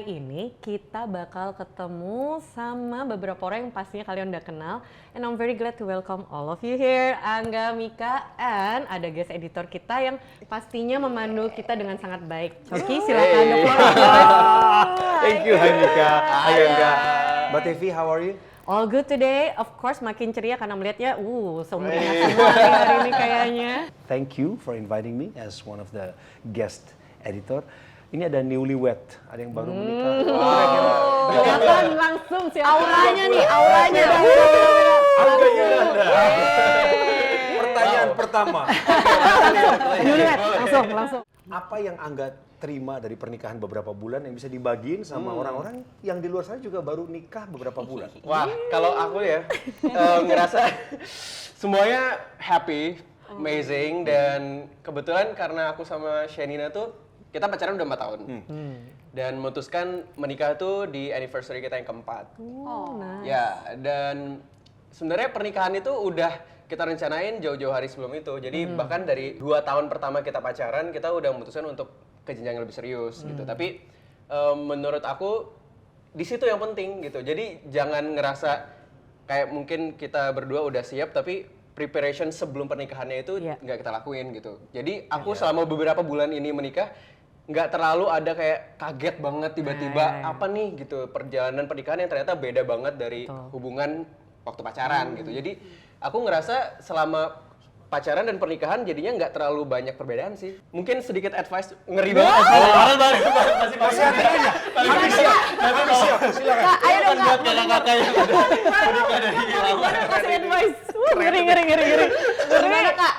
hari ini kita bakal ketemu sama beberapa orang yang pastinya kalian udah kenal. And I'm very glad to welcome all of you here. Angga, Mika, and ada guest editor kita yang pastinya memandu kita dengan sangat baik. Coki, silakan the floor is yours. Thank you, hai Mika. Hai Angga. Mbak Tevi, how are you? All good today, of course makin ceria karena melihatnya, sumringah semua hari ini kayaknya. Thank you for inviting me as one of the guest editor. Ini ada newlywed, ada yang baru menikah. Kelihatan langsung siapa auranya nih, auranya. Angga Yunanda. Pertanyaan pertama. Newlywed, langsung. Apa yang Angga terima dari pernikahan beberapa bulan yang bisa dibagiin sama orang-orang yang di luar sana juga baru nikah beberapa bulan? Wah, kalau aku ya ngerasa semuanya happy, amazing, dan kebetulan karena aku sama Shenina tuh kita pacaran udah 4 tahun. Dan memutuskan menikah tuh di anniversary kita yang keempat. Nice. Ya, dan sebenarnya pernikahan itu udah kita rencanain jauh-jauh hari sebelum itu. Jadi bahkan dari 2 tahun pertama kita pacaran, kita udah memutuskan untuk ke jenjang yang lebih serius gitu. Tapi menurut aku di situ yang penting gitu. Jadi jangan ngerasa kayak mungkin kita berdua udah siap tapi preparation sebelum pernikahannya itu nggak kita lakuin gitu. Jadi aku selama beberapa bulan ini menikah nggak terlalu ada kayak kaget banget tiba-tiba apa nih gitu perjalanan pernikahan yang ternyata beda banget dari hubungan waktu pacaran gitu. Jadi aku ngerasa selama pacaran dan pernikahan jadinya nggak terlalu banyak perbedaan sih. Mungkin sedikit advice, ngeri banget. Masih ada aja. Kami siap, silakan. Ayo dong, Kak. Kakak-kakak yang ada menikah dari lama. Kasih advice. Ngeri. Gimana, Kak?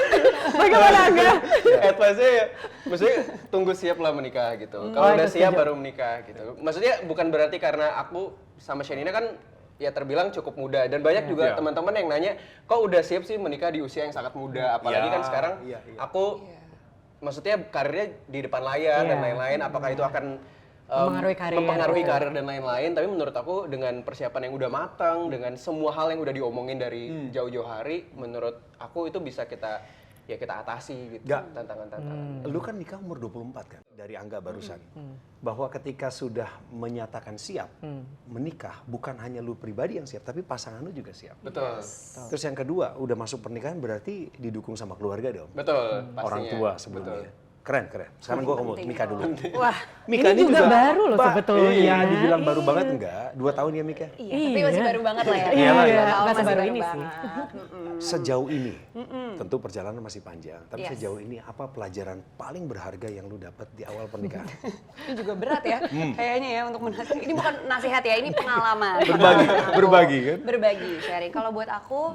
Bagaimana, Angga? Advice-nya ya, maksudnya tunggu siap lah menikah gitu. Kalau udah siap baru menikah gitu. Maksudnya bukan berarti karena aku sama Shenina kan ya terbilang cukup muda dan banyak juga teman-teman yang nanya kok udah siap sih menikah di usia yang sangat muda, apalagi kan sekarang aku maksudnya karirnya di depan layar dan lain-lain, apakah itu akan mempengaruhi karir dan lain-lain. Tapi menurut aku dengan persiapan yang udah matang, dengan semua hal yang udah diomongin dari jauh-jauh hari, menurut aku itu bisa kita atasi gitu tantangan-tantangan. Lu kan nikah umur 24 kan? Dari Angga barusan. Bahwa ketika sudah menyatakan siap menikah, bukan hanya lu pribadi yang siap, tapi pasangan lu juga siap. Betul. Terus yang kedua, udah masuk pernikahan berarti didukung sama keluarga dong? Betul, pastinya. Orang tua sebelumnya. Keren. Sekarang gua mau Mika dulu. Wah, Mika ini juga baru loh sebetulnya. Iya, dibilang baru banget enggak? 2 tahun ya Mika? Iya, tapi masih baru banget lah ya. Iya, masih masih baru ini banget. Sejauh ini, tentu perjalanan masih panjang, tapi sejauh ini apa pelajaran paling berharga yang lu dapat di awal pernikahan? Ini juga berat ya, kayaknya ya untuk menasihat. Ini bukan nasihat ya, ini pengalaman. Berbagi kan? Berbagi, sharing. Kalau buat aku,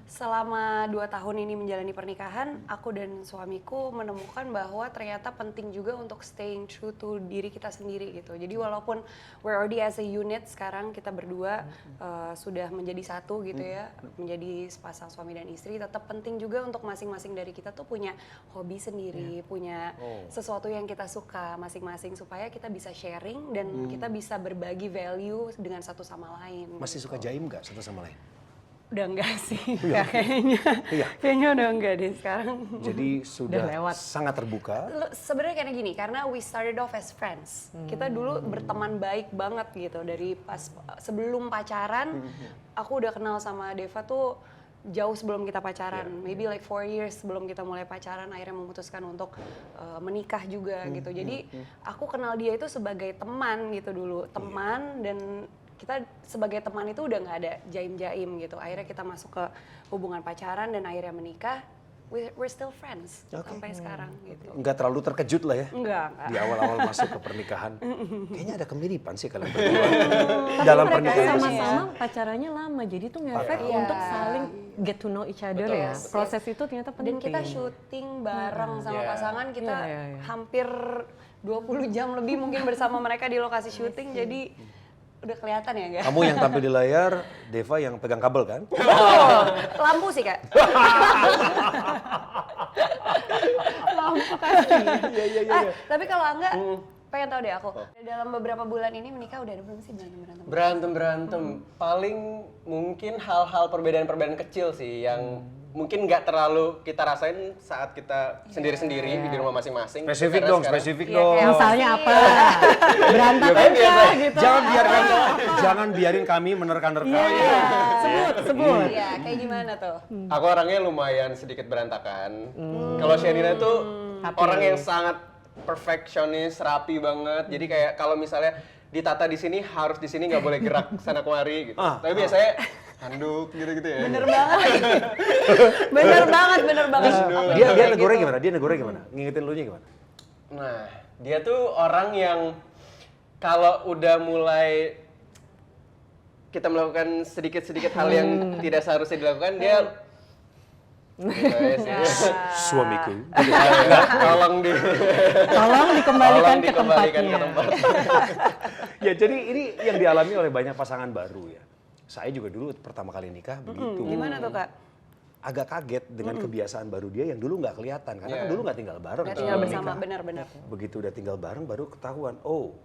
selama 2 tahun ini menjalani pernikahan, aku dan suamiku menemukan bahwa ternyata penting juga untuk staying true to diri kita sendiri gitu. Jadi walaupun we're already as a unit sekarang, kita berdua sudah menjadi satu gitu ya, menjadi sepasang suami dan istri, tetap penting juga untuk masing-masing dari kita tuh punya hobi sendiri, punya sesuatu yang kita suka masing-masing supaya kita bisa sharing dan kita bisa berbagi value dengan satu sama lain. Masih suka jaim nggak satu sama lain? Udah enggak sih, kayaknya. Kayaknya udah enggak deh sekarang. Jadi sudah sangat terbuka. Sebenarnya kayak gini, karena we started off as friends. Kita dulu berteman baik banget gitu. Dari pas sebelum pacaran, aku udah kenal sama Deva tuh jauh sebelum kita pacaran. Maybe like 4 years sebelum kita mulai pacaran, akhirnya memutuskan untuk menikah juga gitu. Jadi aku kenal dia itu sebagai teman gitu dulu. Teman dan kita sebagai teman itu udah nggak ada jaim-jaim gitu. Akhirnya kita masuk ke hubungan pacaran dan akhirnya menikah. We're still friends sampai sekarang gitu. Nggak terlalu terkejut lah ya? Enggak. Di awal-awal masuk ke pernikahan. Kayaknya ada kemiripan sih kalian berdua. Dalam pernikahan sama-sama pacarannya lama, jadi tuh ngefek untuk saling get to know each other ya. Proses itu ternyata penting. Dan kita syuting bareng sama pasangan, kita hampir 20 jam lebih mungkin bersama mereka di lokasi syuting. Jadi udah kelihatan ya enggak? Kamu yang tampil di layar, Deva yang pegang kabel kan? Lampu sih Kak. Lampu kasih. Iya. Tapi kalau Angga, pengen tahu deh aku. Dalam beberapa bulan ini menikah udah ada belum sih berantem? Berantem. Paling mungkin hal-hal perbedaan-perbedaan kecil sih yang mungkin nggak terlalu kita rasain saat kita sendiri-sendiri di rumah masing-masing. Spesifik Karena dong, sekarang- spesifik Iya, dong. kayak Misalnya apa? Ya, Berantakan kan biasa. kah gitu? Jangan biarin kami menerka-nerka. Iya, sebut. Iya, kayak gimana tuh? Aku orangnya lumayan sedikit berantakan. Kalau Shenina tuh orang yang sangat perfeksionis, rapi banget. Jadi kayak kalau misalnya ditata di sini harus di sini nggak boleh gerak sana kemari gitu. Tapi biasanya handuk gitu-gitu ya. Bener banget. bener banget. Dia negornya gimana? Dia negornya gimana? Ngingetin lu nya gimana? Nah, dia tuh orang yang kalau udah mulai kita melakukan sedikit-sedikit hal yang tidak seharusnya dilakukan, dia Suamiku. tolong Tolong dikembalikan ke dikembalikan tempatnya. ke tempat. Ya jadi ini yang dialami oleh banyak pasangan baru ya. Saya juga dulu pertama kali nikah begitu. Gimana tuh Kak? Agak kaget dengan kebiasaan baru dia yang dulu nggak kelihatan karena kan dulu nggak tinggal bareng. Nggak tinggal sebelum bersama, nikah. benar-benar. Begitu udah tinggal bareng baru ketahuan, oh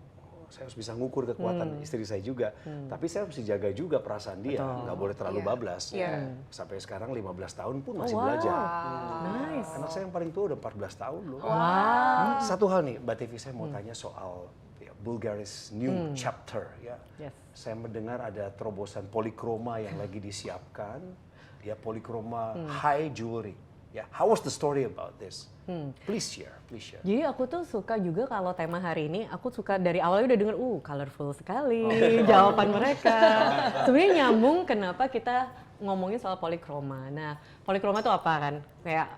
saya harus bisa ngukur kekuatan istri saya juga. Tapi saya harus jaga juga perasaan dia, nggak boleh terlalu bablas. Iya. Sampai sekarang 15 tahun pun masih belajar. Nice. Anak saya yang paling tua udah 14 tahun loh. Wow. Satu hal nih, Mbak Tivi, saya mau tanya soal ya, Bulgaris new chapter ya. Yes. Saya mendengar ada terobosan polikroma yang lagi disiapkan, ya polikroma high jewelry. Ya, how was the story about this? Please share, please share. Jadi aku tuh suka juga kalau tema hari ini, aku suka dari awalnya udah denger, colorful sekali jawaban mereka. Sebenarnya nyambung kenapa kita ngomongin soal polikroma. Nah, polikroma tuh apa kan? Kayak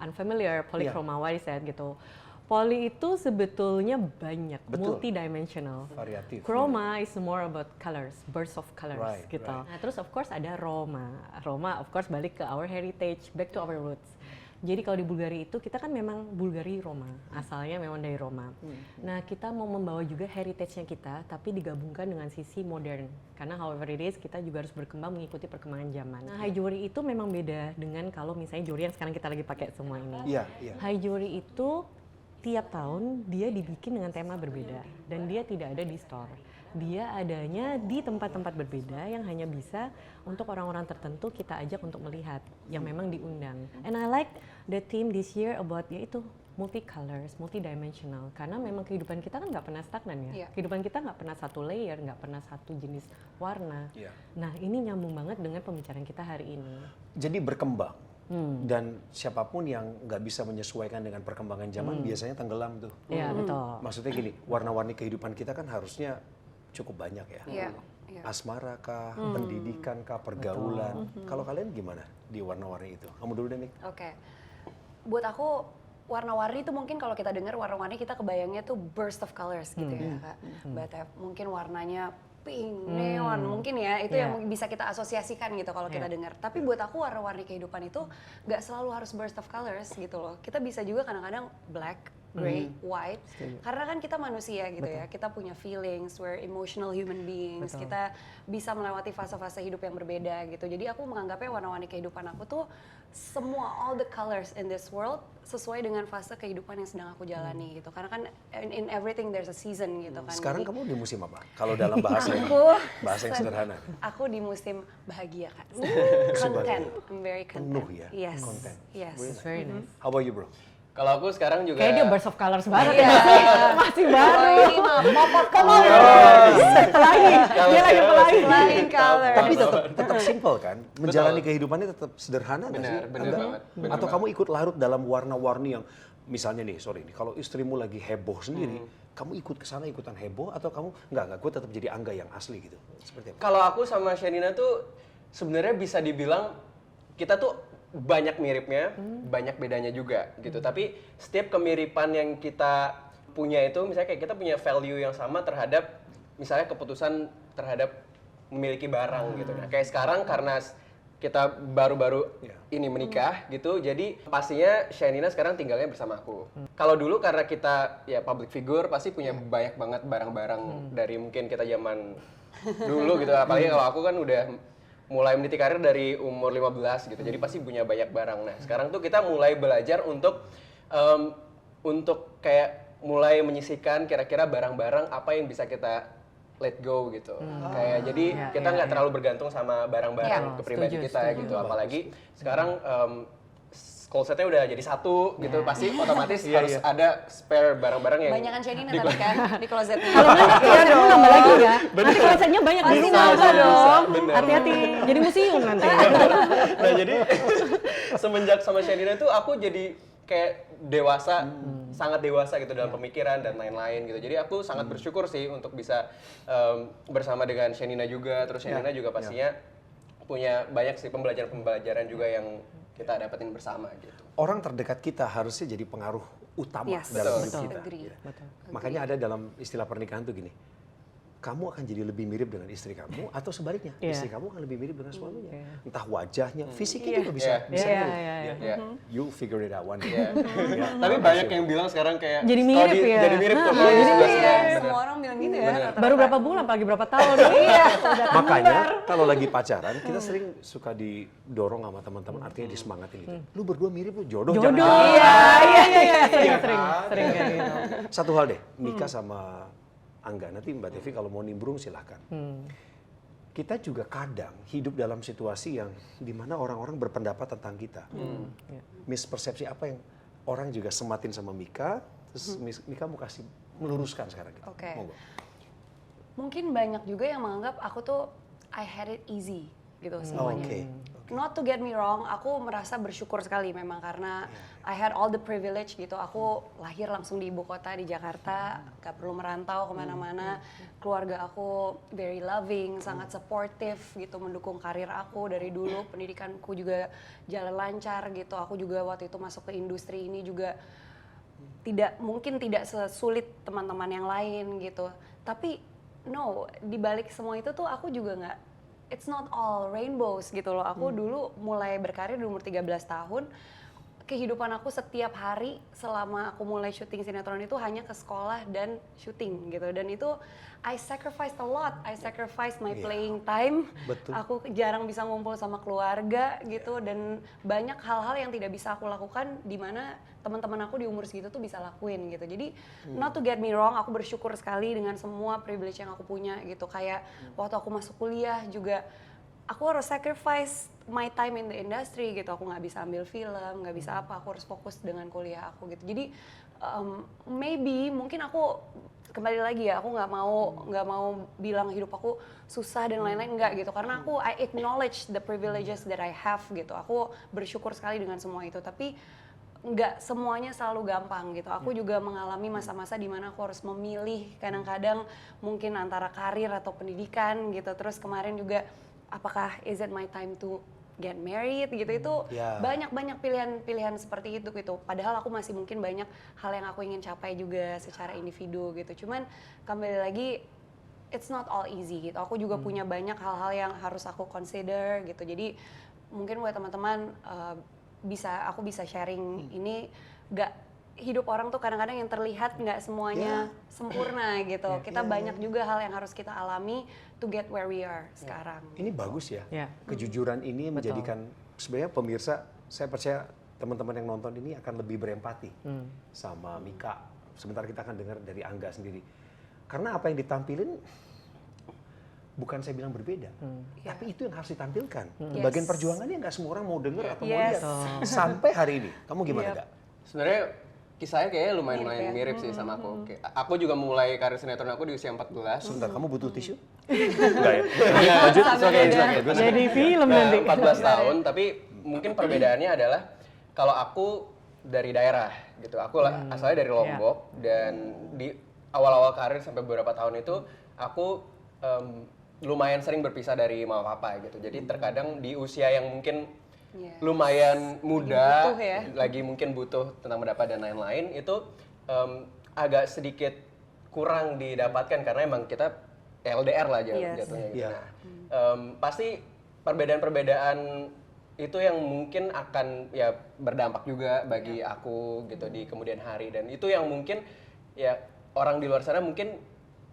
unfamiliar, polikroma, what is that gitu. Poli itu sebetulnya banyak, Betul. multidimensional. Variatif. Chroma is more about colors, bursts of colors Right, gitu. right. Nah, terus of course ada Roma. Roma of course balik ke our heritage, back to our roots. Jadi kalau di Bulgaria itu kita kan memang Bulgari Roma, asalnya memang dari Roma. Nah kita mau membawa juga heritage-nya kita, tapi digabungkan dengan sisi modern. Karena however it is, kita juga harus berkembang mengikuti perkembangan zaman. Nah high jewelry itu memang beda dengan kalau misalnya jewelry yang sekarang kita lagi pakai semua ini. Iya, iya. High jewelry itu tiap tahun dia dibikin dengan tema berbeda dan dia tidak ada di store. Dia adanya di tempat-tempat berbeda yang hanya bisa untuk orang-orang tertentu kita ajak untuk melihat yang memang diundang. And I like the theme this year about yaitu multicolors, multidimensional. Karena memang kehidupan kita kan nggak pernah stagnan ya. Iya. Kehidupan kita nggak pernah satu layer, nggak pernah satu jenis warna. Iya. Nah ini nyambung banget dengan pembicaraan kita hari ini. Jadi berkembang. Dan siapapun yang nggak bisa menyesuaikan dengan perkembangan zaman biasanya tenggelam tuh. Iya betul. Maksudnya gini, warna-warni kehidupan kita kan harusnya cukup banyak ya. Iya. Iya. Asmara kah, pendidikan kah, pergaulan. Kalau kalian gimana di warna-warni itu? Kamu dulu deh, Mik. Oke. Buat aku warna-warni itu mungkin kalau kita dengar warna-warni kita kebayangnya tuh burst of colors gitu ya Kak. But mungkin warnanya pink, neon, mungkin ya itu yang bisa kita asosiasikan gitu kalau kita dengar. Tapi buat aku warna-warni kehidupan itu nggak selalu harus burst of colors gitu loh. Kita bisa juga kadang-kadang black, gray, white. Karena kan kita manusia gitu ya, kita punya feelings, we're emotional human beings. Kita bisa melewati fase-fase hidup yang berbeda gitu. Jadi aku menganggapnya warna-warni kehidupan aku tuh semua all the colors in this world sesuai dengan fase kehidupan yang sedang aku jalani gitu. Karena kan in everything there's a season gitu kan. Sekarang Jadi, kamu di musim apa? Kalau dalam bahasa yang, bahasa yang sederhana. Aku di musim bahagia kan. Musim Content, bahagia. I'm very content. Penuh ya, Yes. content. Yes. It's very nice. How about you, bro? Kalau aku sekarang juga Kayak dia burst of colors banget Iya. ya. Masih baru. Oh, ini mah pop of color. Pelangi. Dia lagi pelangi. Flying color. Tapi tetap simple kan? Menjalani kehidupannya tetap sederhana nggak sih? Benar Anda? banget, benar Atau banget. kamu ikut larut dalam warna-warni yang misalnya nih, sorry nih, kalau istrimu lagi heboh sendiri, kamu ikut ke sana ikutan heboh atau kamu enggak, gue tetap jadi Angga yang asli gitu. Seperti apa? Kalau aku sama Shenina tuh sebenarnya bisa dibilang kita tuh banyak miripnya, banyak bedanya juga gitu. Tapi setiap kemiripan yang kita punya itu, misalnya kayak kita punya value yang sama terhadap misalnya keputusan terhadap memiliki barang gitu. Nah, kayak sekarang karena kita baru-baru ini menikah gitu, jadi pastinya Shenina sekarang tinggalnya bersama aku. Kalau dulu karena kita ya public figure pasti punya banyak banget barang-barang dari mungkin kita zaman dulu gitu. Apalagi kalau aku kan udah mulai meniti karir dari umur 15 gitu, jadi pasti punya banyak barang. Nah sekarang tuh kita mulai belajar untuk kayak mulai menyisihkan kira-kira barang-barang apa yang bisa kita let go gitu. Kayak jadi kita nggak terlalu bergantung sama barang-barang kepribadian kita gitu. Apalagi sekarang closetnya udah jadi satu gitu, pasti otomatis harus ada spare barang-barang yang Banyakan Shanina tapi kan di klosetnya. Kalau nggak, ya kamu nambah lagi ya. Nanti klosetnya banyak Pasti di nambah rumah dong. bener. Hati-hati, jadi museum nanti. Nah jadi semenjak sama Shanina tuh aku jadi kayak dewasa, sangat dewasa gitu dalam pemikiran dan lain-lain gitu. Jadi aku sangat bersyukur sih untuk bisa bersama dengan Shanina juga. Terus Shanina juga pastinya punya banyak sih pembelajaran-pembelajaran juga yang kita dapetin bersama gitu. Orang terdekat kita harusnya jadi pengaruh utama Yes, dalam hidup betul. kita. Agree. Ya. Makanya ada dalam istilah pernikahan tuh gini, kamu akan jadi lebih mirip dengan istri kamu atau sebaliknya, istri kamu akan lebih mirip dengan suaminya. Entah wajahnya, fisiknya juga bisa mirip. Iya. You figure it out one day. Iya. Ya. Tapi banyak yang bilang sekarang kayak Jadi kalau mirip ya. Jadi mirip tuh. Iya, Bener. semua orang bilang gitu ya. rata-rata. Baru berapa bulan, apalagi berapa tahun. Iya. Makanya kalau lagi pacaran kita sering suka didorong sama teman-teman, artinya disemangatin gitu. Lu berdua mirip lu jodoh. Jodoh. jangan. Iya. Sering kayak gitu. Satu hal deh, Mika sama Angga, nanti Mbak Devi kalau mau nimbrung silahkan. Kita juga kadang hidup dalam situasi yang dimana orang-orang berpendapat tentang kita. Mispersepsi apa yang orang juga sematin sama Mika, terus Mika mau kasih meluruskan sekarang gitu. Oke. Monggo. Mungkin banyak juga yang menganggap aku tuh I had it easy gitu semuanya. Oke. Not to get me wrong, aku merasa bersyukur sekali memang karena I had all the privilege gitu. Aku lahir langsung di ibu kota di Jakarta, gak perlu merantau kemana-mana. Keluarga aku very loving, sangat supportive gitu, mendukung karir aku dari dulu. Pendidikanku juga jalan lancar gitu. Aku juga waktu itu masuk ke industri ini juga mungkin tidak sesulit teman-teman yang lain gitu. Tapi no, di balik semua itu tuh aku juga nggak, it's not all rainbows gitu loh. Aku dulu mulai berkarir di umur 13 tahun. Kehidupan aku setiap hari selama aku mulai syuting sinetron itu hanya ke sekolah dan syuting gitu. Dan itu I sacrificed a lot. I sacrificed my playing time. Betul. Aku jarang bisa ngumpul sama keluarga gitu. Dan banyak hal-hal yang tidak bisa aku lakukan di mana teman-teman aku di umur segitu tuh bisa lakuin gitu. Jadi not to get me wrong, aku bersyukur sekali dengan semua privilege yang aku punya gitu. Kayak waktu aku masuk kuliah juga aku harus sacrifice my time in the industry gitu. Aku nggak bisa ambil film, nggak bisa apa. Aku harus fokus dengan kuliah aku gitu. Jadi maybe mungkin aku kembali lagi ya, aku nggak mau bilang hidup aku susah dan lain-lain, enggak gitu. Karena aku I acknowledge the privileges that I have gitu. Aku bersyukur sekali dengan semua itu. Tapi nggak semuanya selalu gampang gitu. Aku juga mengalami masa-masa di mana aku harus memilih kadang-kadang mungkin antara karir atau pendidikan gitu. Terus kemarin juga apakah is it my time to get married gitu, itu banyak pilihan seperti itu gitu. Padahal aku masih mungkin banyak hal yang aku ingin capai juga secara individu gitu. Cuman kembali lagi it's not all easy gitu. Aku juga punya banyak hal-hal yang harus aku consider gitu. Jadi mungkin buat teman-teman aku bisa sharing ini, hidup orang tuh kadang-kadang yang terlihat nggak semuanya sempurna gitu. Kita banyak juga hal yang harus kita alami to get where we are sekarang. Ini bagus ya. Ya. Kejujuran ini menjadikan sebenarnya pemirsa, saya percaya teman-teman yang nonton ini akan lebih berempati sama Mika. Sebentar kita akan dengar dari Angga sendiri. Karena apa yang ditampilin bukan saya bilang berbeda, tapi itu yang harus ditampilkan. Bagian perjuangannya nggak semua orang mau dengar atau mau lihat. Sampai hari ini, kamu gimana Kak? Sebenarnya kisahnya kayaknya lumayan mirip sih sama aku. Aku juga mulai karir sinetron aku di usia 14. Sebentar, kamu butuh tisu? Enggak ya? Lanjut, it's okay. Jadi film nanti. 14 tahun, tapi mungkin perbedaannya adalah kalau aku dari daerah gitu. Aku asalnya dari Lombok dan di awal-awal karir sampai beberapa tahun itu aku lumayan sering berpisah dari mama papa gitu. Jadi terkadang di usia yang mungkin lumayan muda, lagi mungkin butuh tentang pendapat dan lain-lain, itu agak sedikit kurang didapatkan karena emang kita LDR lah jatuhnya gitu. Nah, pasti perbedaan-perbedaan itu yang mungkin akan ya berdampak juga bagi aku gitu di kemudian hari, dan itu yang mungkin ya orang di luar sana mungkin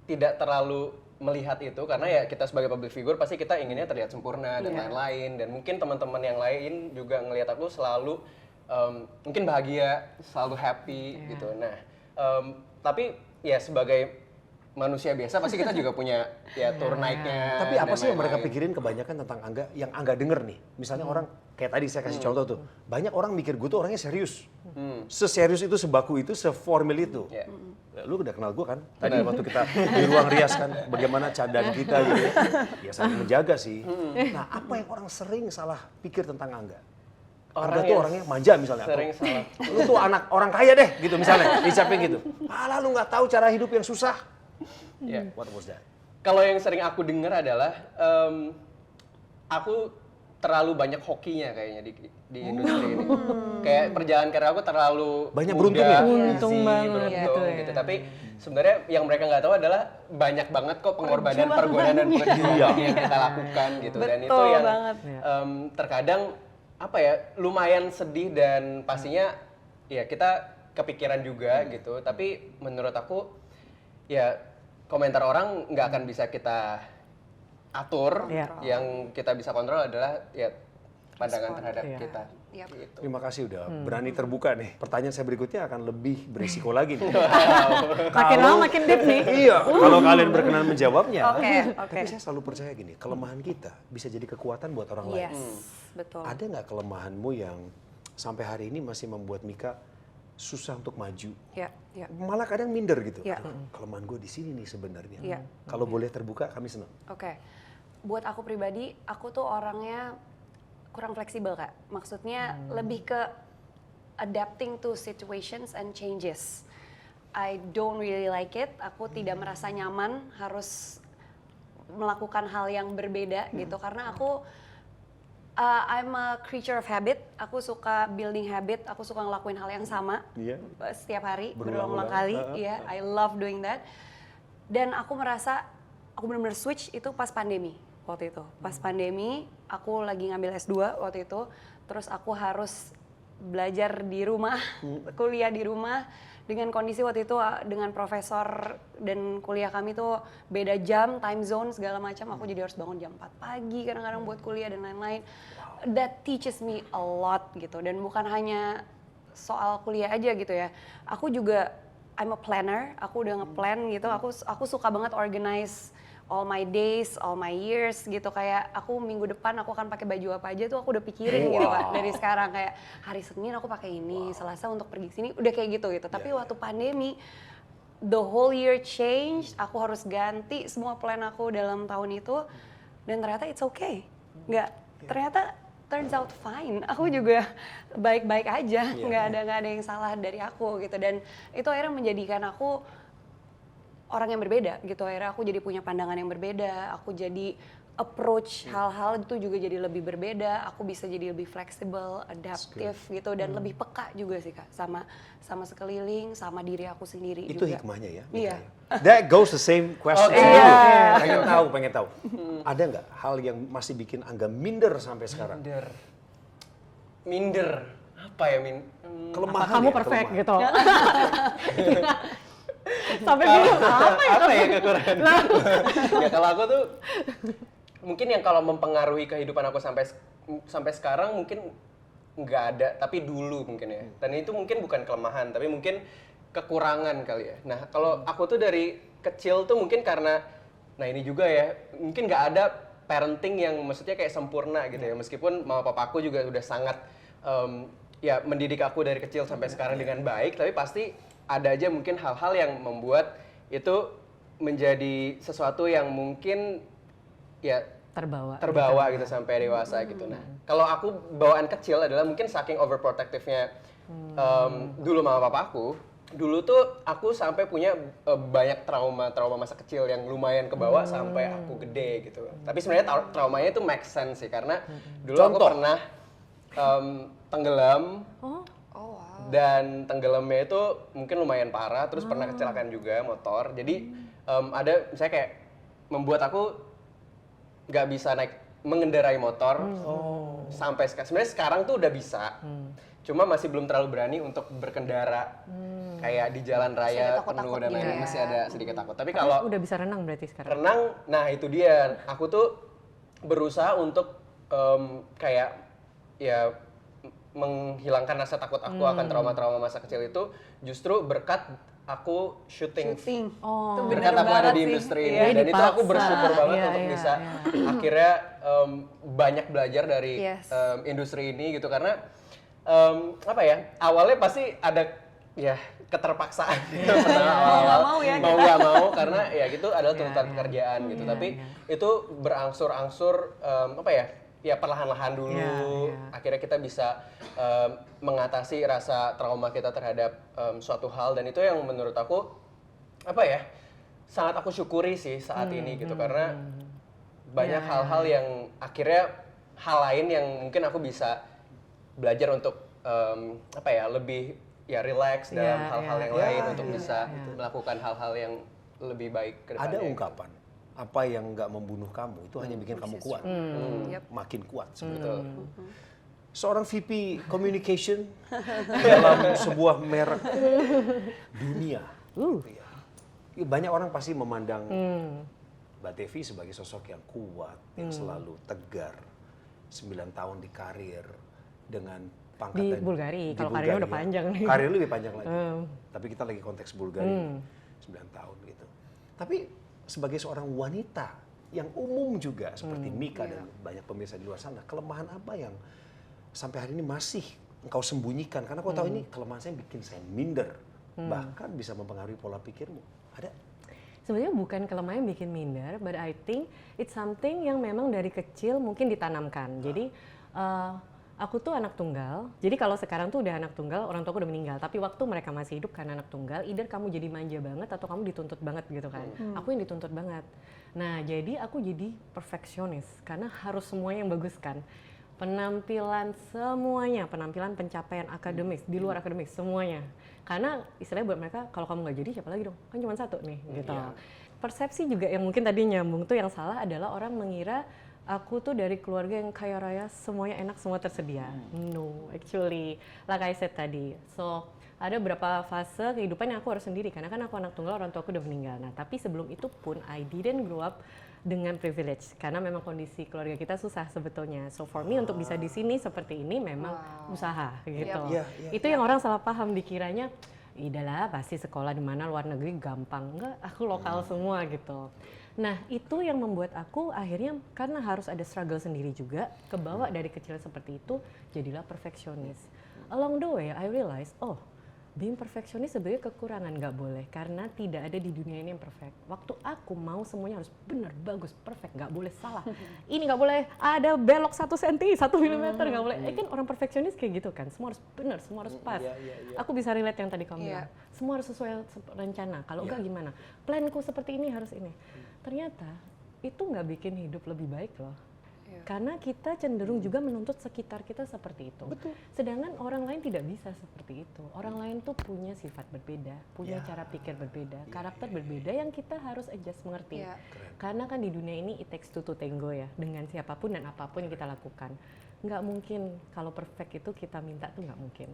tidak terlalu melihat itu karena ya kita sebagai public figure pasti kita inginnya terlihat sempurna dan lain-lain, dan mungkin teman-teman yang lain juga ngelihat aku selalu mungkin bahagia, selalu happy gitu. Nah, tapi ya sebagai manusia biasa pasti kita juga punya ya turun naiknya. Tapi apa dan sih yang mereka lain-lain. pikirin kebanyakan tentang Angga yang Angga denger nih? Misalnya orang kayak tadi saya kasih contoh tuh, banyak orang mikir gue tuh orangnya serius. Seserius itu, sebaku itu, seformal itu. Ya. Ya, lu udah kenal gue kan? Tadi waktu kita di ruang rias kan, bagaimana cadang kita gitu ya. Ya saling menjaga sih. Nah apa yang orang sering salah pikir tentang Angga? Angga tuh yang orangnya manja misalnya. sering atau, salah. lu tuh anak orang kaya deh gitu misalnya, dicapin gitu. Malah lu nggak tahu cara hidup yang susah. Ya. What was that? Kalau yang sering aku dengar adalah aku terlalu banyak hokinya kayaknya di industri ini. Kayak perjalanan karir aku terlalu Banyak mudah, beruntung ya? Untung easy, banget beruntung gitu ya. gitu. Tapi sebenarnya yang mereka nggak tahu adalah banyak banget kok pengorbanan, pergolakan dan perjuangan yang kita lakukan gitu. Dan itu Betul yang banget. terkadang apa ya lumayan sedih dan pastinya ya kita kepikiran juga gitu. Tapi menurut aku ya komentar orang nggak akan bisa kita atur. Iya. Yang kita bisa kontrol adalah ya pandangan Respon. terhadap Iya. kita. Yap. Gitu. Terima kasih udah berani terbuka nih. Pertanyaan saya berikutnya akan lebih berisiko lagi nih. Makin lama makin deep nih. Iya, kalau kalian berkenan menjawabnya. Oke. Tapi saya selalu percaya gini, kelemahan kita bisa jadi kekuatan buat orang lain. Yes, betul. Ada nggak kelemahanmu yang sampai hari ini masih membuat Mika susah untuk maju? Ya, ya. Malah kadang minder gitu. Iya. Aduh, kelemahan gue di sini nih sebenarnya. Iya. Kalau boleh terbuka, kami senang. Oke. Buat aku pribadi, aku tuh orangnya kurang fleksibel, Kak. Maksudnya lebih ke adapting to situations and changes. I don't really like it. Aku tidak merasa nyaman harus melakukan hal yang berbeda gitu karena aku I'm a creature of habit. Aku suka building habit. Aku suka ngelakuin hal yang sama Iya. setiap hari, Berulang-ulang. berulang-ulang kali. Iya, I love doing that. Dan aku merasa aku benar-benar switch itu pas pandemi waktu itu. Pas pandemi, aku lagi ngambil S2 waktu itu. Terus aku harus belajar di rumah, kuliah di rumah. Dengan kondisi waktu itu dengan profesor dan kuliah kami tuh beda jam, time zone segala macam. Aku jadi harus bangun jam 4 pagi kadang-kadang buat kuliah dan lain-lain. That teaches me a lot gitu. Dan bukan hanya soal kuliah aja gitu ya. Aku juga I'm a planner. Aku udah nge-plan gitu. Aku suka banget organize all my days, all my years gitu. Kayak aku minggu depan aku akan pakai baju apa aja tuh aku udah pikirin gitu Kak. Dari sekarang kayak hari Senin aku pakai ini, Selasa untuk pergi sini udah kayak gitu. Tapi waktu pandemi the whole year changed, aku harus ganti semua plan aku dalam tahun itu dan ternyata it's okay. Ternyata turns out fine. Aku juga baik-baik aja, nggak ada yang salah dari aku gitu dan itu akhirnya menjadikan aku orang yang berbeda gitu. Akhirnya aku jadi punya pandangan yang berbeda, aku jadi approach hal-hal itu juga jadi lebih berbeda, aku bisa jadi lebih fleksibel, adaptif gitu dan lebih peka juga sih Kak sama sekeliling, sama diri aku sendiri Itu juga. hikmahnya ya. Iya. Mika, ya. That goes the same question. Oke. to you. Iya. Pengen tahu. Ada nggak hal yang masih bikin Angga minder sampai sekarang? Minder. Apa ya Kelemahan Kamu ya, perfect kelemahan. gitu. Sampai bingung apa ya? apa ya kekurangan? Ya kalau aku tuh mungkin yang kalau mempengaruhi kehidupan aku sampai sekarang mungkin nggak ada, tapi dulu mungkin ya. Dan itu mungkin bukan kelemahan, tapi mungkin kekurangan kali ya. Nah kalau aku tuh dari kecil tuh mungkin karena, nah ini juga ya, mungkin nggak ada parenting yang maksudnya kayak sempurna gitu ya. Meskipun mama papaku juga udah sangat ya mendidik aku dari kecil sampai sekarang dengan baik, tapi pasti ada aja mungkin hal-hal yang membuat itu menjadi sesuatu yang mungkin ya terbawa gitu sampai dewasa gitu. Nah, kalau aku bawaan kecil adalah mungkin saking overprotectivenya dulu mama papaku, dulu tuh aku sampai punya banyak trauma masa kecil yang lumayan kebawa sampai aku gede gitu. Tapi sebenarnya traumanya itu make sense sih karena dulu aku pernah tenggelam. Oh wow. Dan tenggelamnya itu mungkin lumayan parah, terus pernah kecelakaan juga motor. Jadi ada misalnya kayak membuat aku nggak bisa mengendarai motor sampai sekarang. Sebenarnya sekarang tuh udah bisa, cuma masih belum terlalu berani untuk berkendara kayak di jalan raya penuh dan lain-lain, masih ada sedikit takut. Tapi kalau Udah bisa renang berarti sekarang. renang, nah itu dia. Aku tuh berusaha untuk kayak ya menghilangkan rasa takut aku akan trauma-trauma masa kecil itu justru berkat aku syuting. Oh. Itu bener Berkat aku ada banget di sih. industri Iya. ini dan itu aku Dipaksa. bersyukur banget Iya, untuk iya, bisa iya. akhirnya banyak belajar dari Yes. industri ini gitu karena apa ya awalnya pasti ada ya keterpaksaan gitu pertama awal-awal mau ya, mau nggak mau karena ya gitu adalah tuntutan Iya, pekerjaan gitu Iya, tapi iya. itu berangsur-angsur apa ya perlahan-lahan dulu Iya, iya. akhirnya kita bisa mengatasi rasa trauma kita terhadap suatu hal dan itu yang menurut aku apa ya sangat aku syukuri sih saat ini gitu karena banyak Iya, hal-hal yang akhirnya hal lain yang mungkin aku bisa belajar untuk apa ya lebih ya relax dalam Iya, hal-hal iya, yang iya, lain iya, untuk iya, bisa iya. melakukan hal-hal yang lebih baik ke depannya. Ada ungkapan, apa yang nggak membunuh kamu itu hanya bikin kamu kuat. Yep. Makin kuat sebenarnya. Betul. Seorang VP Communication dalam sebuah merek dunia. Gitu ya. Banyak orang pasti memandang Mbak Devi sebagai sosok yang kuat, yang selalu tegar. 9 tahun di karir dengan pangkat Di dan- Bulgari, di kalau karirnya udah Bulgaria. panjang nih. Karir lebih panjang lagi. Tapi kita lagi konteks Bulgaria, 9 tahun gitu. Tapi sebagai seorang wanita yang umum juga seperti Mika dan banyak pemirsa di luar sana, kelemahan apa yang sampai hari ini masih engkau sembunyikan? Karena kau tahu ini kelemahan saya bikin saya minder, bahkan bisa mempengaruhi pola pikirmu. Ada? Sebenarnya bukan kelemahan yang bikin minder, but I think it's something yang memang dari kecil mungkin ditanamkan. Jadi aku tuh anak tunggal. Jadi kalau sekarang tuh udah anak tunggal, orang tuaku udah meninggal. Tapi waktu mereka masih hidup karena anak tunggal, either kamu jadi manja banget atau kamu dituntut banget gitu kan. Aku yang dituntut banget. Nah jadi aku jadi perfeksionis karena harus semuanya yang bagus kan. Penampilan semuanya, penampilan pencapaian akademis, di luar akademis semuanya. Karena istilahnya buat mereka kalau kamu nggak jadi siapa lagi dong? Kan cuma satu nih gitu. Persepsi juga yang mungkin tadi nyambung tuh yang salah adalah orang mengira aku tuh dari keluarga yang kaya raya, semuanya enak, semua tersedia. No, actually, like I said tadi. So, ada beberapa fase kehidupan yang aku harus sendiri karena kan aku anak tunggal, orang tua aku udah meninggal. Nah, tapi sebelum itu pun I didn't grow up dengan privilege karena memang kondisi keluarga kita susah sebetulnya. So for me untuk bisa di sini seperti ini memang usaha gitu. Iya, Itu yang orang salah paham dikiranya idahlah pasti sekolah di mana luar negeri gampang. Enggak, aku lokal semua gitu. Nah, itu yang membuat aku akhirnya karena harus ada struggle sendiri juga, kebawa dari kecil seperti itu, jadilah perfeksionis. Along the way, I realize, oh, being perfeksionis sebenarnya kekurangan, nggak boleh. Karena tidak ada di dunia ini yang perfect. Waktu aku mau semuanya harus benar, bagus, perfect, nggak boleh salah. Ini nggak boleh ada belok 1 cm, 1 milimeter, nggak boleh. Kan orang perfeksionis kayak gitu kan, semua harus benar, semua harus pas. Aku bisa relate yang tadi kamu bilang. Semua harus sesuai rencana, kalau enggak gimana? Planku seperti ini harus ini. Ternyata itu nggak bikin hidup lebih baik loh. Karena kita cenderung juga menuntut sekitar kita seperti itu. Betul. Sedangkan orang lain tidak bisa seperti itu. Orang lain tuh punya sifat berbeda, punya cara pikir berbeda, karakter berbeda yang kita harus adjust mengerti. Karena kan di dunia ini it takes two to tango ya, dengan siapapun dan apapun yang kita lakukan. Nggak mungkin kalau perfect itu kita minta tuh nggak mungkin.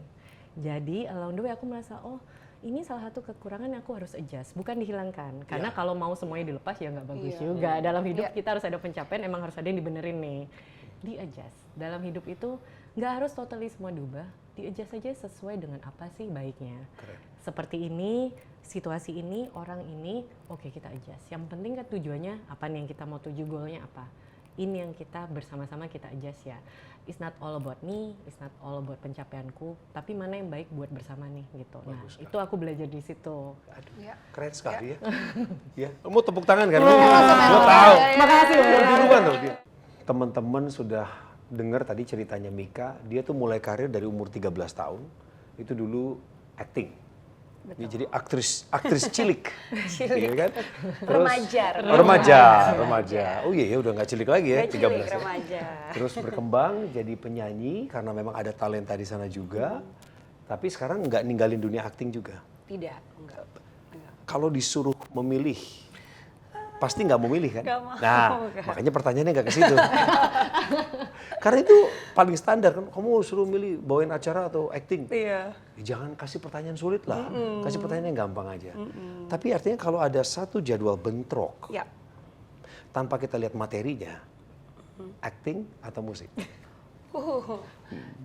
Jadi along the way aku merasa oh ini salah satu kekurangan yang aku harus adjust, bukan dihilangkan. Karena kalau mau semuanya dilepas ya nggak bagus juga. Dalam hidup kita harus ada pencapaian, emang harus ada yang dibenerin nih. Di-adjust. Dalam hidup itu nggak harus totally semua diubah, di-adjust saja sesuai dengan apa sih baiknya. Seperti ini, situasi ini, orang ini, oke kita adjust. Yang penting kan tujuannya apa nih yang kita mau tuju, goalnya apa. Ini yang kita bersama-sama kita adjust ya. It's not all about me, it's not all about pencapaianku, tapi mana yang baik buat bersama nih gitu. Nah, itu aku belajar di situ. Aduh, keren sekali ya. Ya, mau tepuk tangan kan? Gue tahu. Makasih. Duluan tuh dia. Teman-teman sudah dengar tadi ceritanya Mika, dia tuh mulai karir dari umur 13 tahun. Itu dulu acting. Dia jadi aktris cilik. Iya kan? Remaja. Oh iya ya udah nggak cilik lagi ya, 13 ya. Terus berkembang jadi penyanyi karena memang ada talenta di sana juga. Tapi sekarang nggak ninggalin dunia acting juga. Tidak, enggak. Kalau disuruh memilih, pasti nggak mau milih kan? Nggak mau, Nah, makanya pertanyaannya nggak ke situ. Karena itu paling standar kan, kamu suruh milih bawain acara atau acting. Iya. Jangan kasih pertanyaan sulit lah, kasih pertanyaan yang gampang aja. Tapi artinya kalau ada satu jadwal bentrok, tanpa kita lihat materinya, acting atau musik?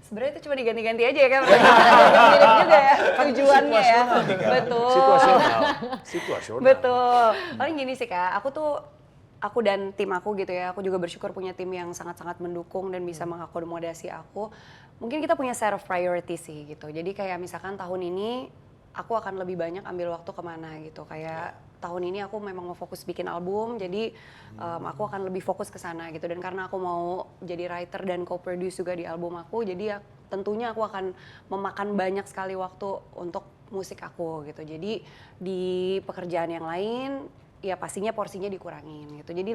Sebenarnya itu cuma diganti-ganti aja ya kan, mirip juga ya tujuannya ya. Betul. Situasional. Betul. Paling gini sih Kak, aku dan tim aku gitu ya, aku juga bersyukur punya tim yang sangat-sangat mendukung dan bisa mengakomodasi aku. Mungkin kita punya set of priority sih gitu. Jadi kayak misalkan tahun ini aku akan lebih banyak ambil waktu kemana gitu. Kayak tahun ini aku memang mau fokus bikin album, jadi aku akan lebih fokus ke sana gitu. Dan karena aku mau jadi writer dan co-produce juga di album aku, jadi ya tentunya aku akan memakan banyak sekali waktu untuk musik aku gitu. Jadi di pekerjaan yang lain ya pastinya porsinya dikurangin gitu. Jadi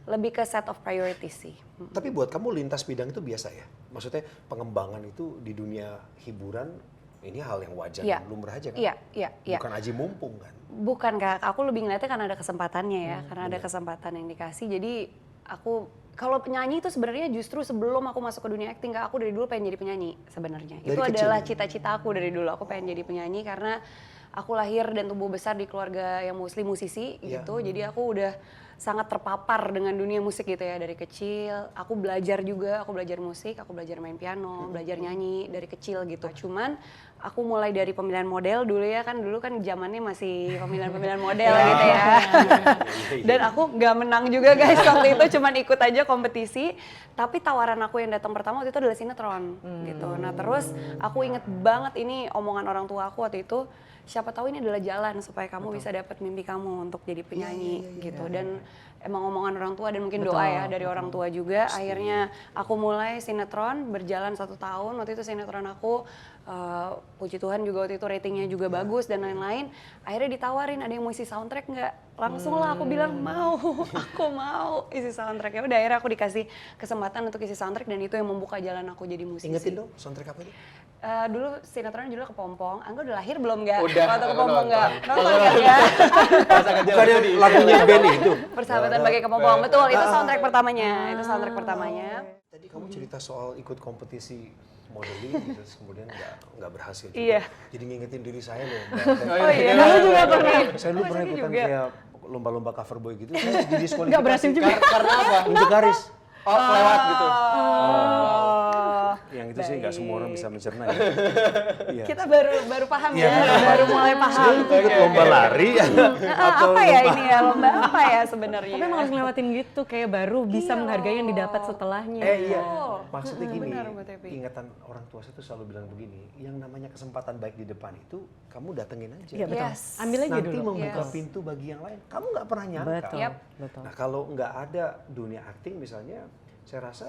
lebih ke set of priorities sih. Tapi buat kamu lintas bidang itu biasa ya? Maksudnya pengembangan itu di dunia hiburan ini hal yang wajar dan lumrah aja kan? Iya. Bukan aji mumpung kan? Bukan Kak, aku lebih ngeliatnya karena ada kesempatannya ya, karena ada kesempatan yang dikasih. Jadi aku kalau penyanyi itu sebenarnya justru sebelum aku masuk ke dunia acting Kak, aku dari dulu pengen jadi penyanyi sebenarnya. Itu adalah cita-cita aku dari dulu. Aku pengen jadi penyanyi karena aku lahir dan tumbuh besar di keluarga yang mostly musisi gitu. Jadi aku udah sangat terpapar dengan dunia musik gitu ya dari kecil. Aku belajar juga, aku belajar musik, aku belajar main piano, belajar nyanyi dari kecil gitu. Cuman aku mulai dari pemilihan model dulu kan zamannya masih pemilihan model gitu ya. Dan aku nggak menang juga guys waktu itu, cuman ikut aja kompetisi. Tapi tawaran aku yang datang pertama waktu itu adalah sinetron gitu. Nah terus aku inget banget ini omongan orang tua aku waktu itu, siapa tahu ini adalah jalan supaya kamu bisa dapat mimpi kamu untuk jadi penyanyi gitu. Dan emang omongan orang tua dan mungkin doa ya dari orang tua juga. Akhirnya aku mulai sinetron berjalan 1 tahun. Waktu itu sinetron aku puji Tuhan juga waktu itu ratingnya juga bagus dan lain-lain. Akhirnya ditawarin ada yang mau isi soundtrack nggak? Langsung lah aku bilang mau, aku mau isi soundtrack. Ya udah akhirnya aku dikasih kesempatan untuk isi soundtrack dan itu yang membuka jalan aku jadi musisi. Ingetin dong soundtrack apa itu? Dulu sinetronnya judulnya Kepompong. Angga udah lahir belum nggak? Udah, Waktu aku Kepompong nggak? nonton. Nonton nggak ya? Bukan yang lagunya Benny itu? Persahabatan bagai Kepompong. Betul, itu soundtrack pertamanya. Itu soundtrack pertamanya. Tadi kamu cerita soal ikut kompetisi modeling gitu, terus kemudian nggak berhasil juga. Iya. Jadi ngingetin diri saya loh. Oh iya, kamu juga pernah. Saya dulu pernah ikutan kayak lomba-lomba cover boy gitu, saya didiskualifikasi. Nggak berhasil juga. Karena apa? Untuk garis. Oh, lewat gitu. Yang itu sih nggak semua orang bisa mencerna ya. Iya. Kita baru paham ya, baru mulai paham. Ikut lomba lari atau Apa ya ini ya, lomba apa ya sebenarnya? Tapi emang harus ngelewatin gitu, kayak baru bisa menghargai yang didapat setelahnya. iya. Maksudnya gini, Benar, Mbak Tepi. ingatan orang tua saya tuh selalu bilang begini, yang namanya kesempatan baik di depan itu kamu datengin aja. Iya betul. Yes. Ambil aja Nanti dulu. membuka pintu bagi yang lain. Kamu nggak pernah nyangka. Betul. Yap. Betul. Nah kalau nggak ada dunia acting misalnya, saya rasa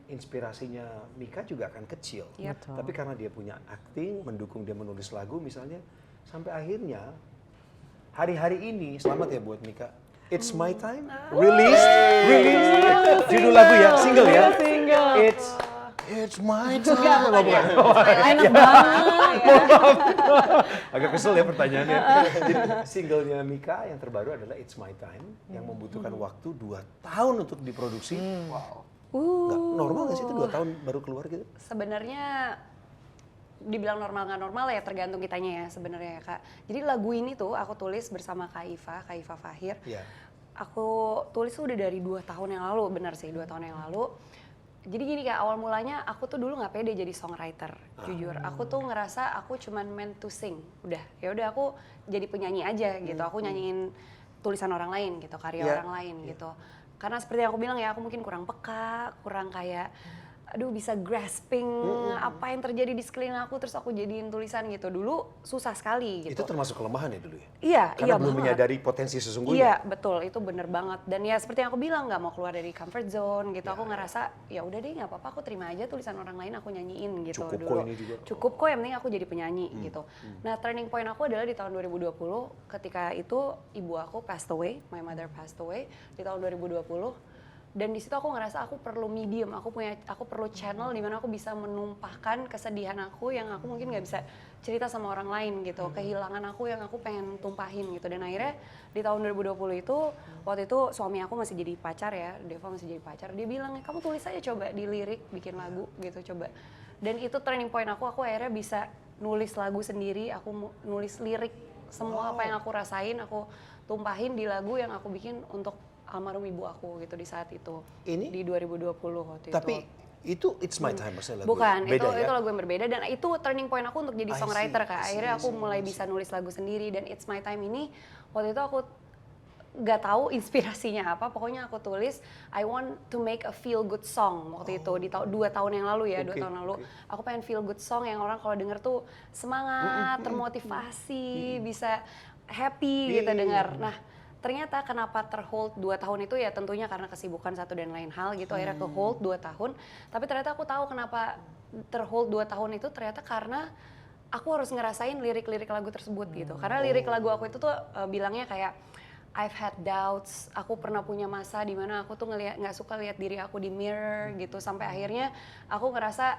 inspirasinya Mika juga akan kecil. Yap. Betul. Tapi karena dia punya acting, mendukung dia menulis lagu misalnya, sampai akhirnya hari-hari ini, selamat ya buat Mika. It's My Time, released. Judul lagu ya, single ya. Single. It's My Time. Oh, bukan. Enak banget. Agak kesel ya pertanyaannya. Jadi singlenya Mika yang terbaru adalah It's My Time yang membutuhkan waktu 2 tahun untuk diproduksi. Wow. Nggak normal nggak sih itu 2 tahun baru keluar gitu? Sebenarnya dibilang normal nggak normal ya tergantung kitanya ya sebenarnya ya Kak. Jadi lagu ini tuh aku tulis bersama Kak Iva Fahir. Iya. Aku tulis tuh udah dari 2 tahun yang lalu, benar sih 2 tahun yang lalu. Jadi gini Kak, awal mulanya aku tuh dulu nggak pede jadi songwriter, jujur. Aku tuh ngerasa aku cuman meant to sing. Ya udah aku jadi penyanyi aja gitu. Aku nyanyiin tulisan orang lain gitu, karya orang lain gitu. Karena seperti yang aku bilang ya, aku mungkin kurang peka, kurang kayak aduh bisa grasping apa yang terjadi di sekeliling aku terus aku jadiin tulisan gitu. Dulu susah sekali gitu. Itu termasuk kelemahan ya dulu ya? Iya, Karena belum banget. menyadari potensi sesungguhnya. Iya, betul. Itu bener banget. Dan ya seperti yang aku bilang, nggak mau keluar dari comfort zone gitu. Aku ngerasa, ya udah deh nggak apa-apa, aku terima aja tulisan orang lain, aku nyanyiin gitu. Cukup dulu. kok ini juga. Cukup kok, yang penting aku jadi penyanyi gitu. Nah, turning point aku adalah di tahun 2020, ketika itu ibu aku passed away, my mother passed away di tahun 2020. Dan di situ aku ngerasa aku perlu medium, aku perlu channel di mana aku bisa menumpahkan kesedihan aku yang aku mungkin nggak bisa cerita sama orang lain gitu, kehilangan aku yang aku pengen tumpahin gitu. Dan akhirnya di tahun 2020 itu, waktu itu suami aku masih jadi pacar ya, Deva masih jadi pacar, dia bilang kamu tulis aja coba di lirik, bikin lagu gitu coba. Dan itu turning point aku akhirnya bisa nulis lagu sendiri, aku nulis lirik semua apa yang aku rasain, aku tumpahin di lagu yang aku bikin untuk almarhum ibu aku gitu di saat itu. Ini? Di 2020 waktu Tapi itu. Itu It's My Time maksudnya lagu. Bukan, Beda itu ya? lagu yang berbeda dan itu turning point aku untuk jadi I songwriter see, Kak. I see, Akhirnya I aku see, mulai I see. bisa nulis lagu sendiri dan It's My Time ini waktu itu aku nggak tahu inspirasinya apa, pokoknya aku tulis I want to make a feel good song waktu itu di 2 tahun yang lalu ya, 2 Oke, tahun lalu. oke. Aku pengen feel good song yang orang kalau denger tuh semangat, termotivasi, bisa happy gitu Iya, iya, dengar. Nah, ternyata kenapa terhold 2 tahun itu ya tentunya karena kesibukan satu dan lain hal gitu, akhirnya ke hold 2 tahun. Tapi ternyata aku tahu kenapa terhold 2 tahun itu ternyata karena aku harus ngerasain lirik-lirik lagu tersebut gitu. Karena lirik lagu aku itu tuh bilangnya kayak I've had doubts, aku pernah punya masa di mana aku tuh nggak suka lihat diri aku di mirror gitu, sampai akhirnya aku ngerasa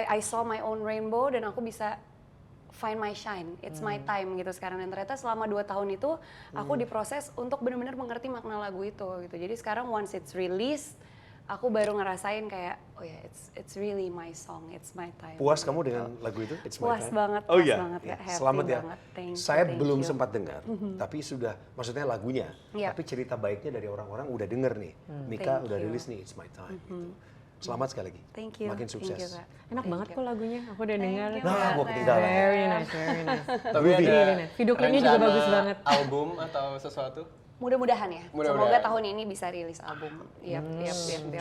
I saw my own rainbow dan aku bisa find my shine, it's my time gitu sekarang. Dan ternyata selama 2 tahun itu aku diproses untuk benar-benar mengerti makna lagu itu gitu. Jadi sekarang once it's released, aku baru ngerasain kayak oh ya it's really my song, it's my time. Puas kamu dengan lagu itu? It's My Puas Time? banget, Oh puas iya, banget, iya. Kak. Happy Selamat ya. banget. Saya Thank belum you. sempat dengar, tapi sudah, maksudnya lagunya. Iya. Tapi cerita baiknya dari orang-orang udah denger nih. Mika Thank udah you. rilis nih It's My Time. Gitu. Selamat sekali lagi. Thank you. Makin Thank sukses. you, Kak. Enak Thank banget you. kok lagunya, aku udah dengar. you, Nah, Kak. gua ketinggalan. Very nice, very nice. Tapi Groovy. ada Very nice. Video klipnya juga rencana bagus banget. album atau sesuatu? Mudah-mudahan ya. Mudah-mudahan. Semoga tahun ini bisa rilis album. Yap.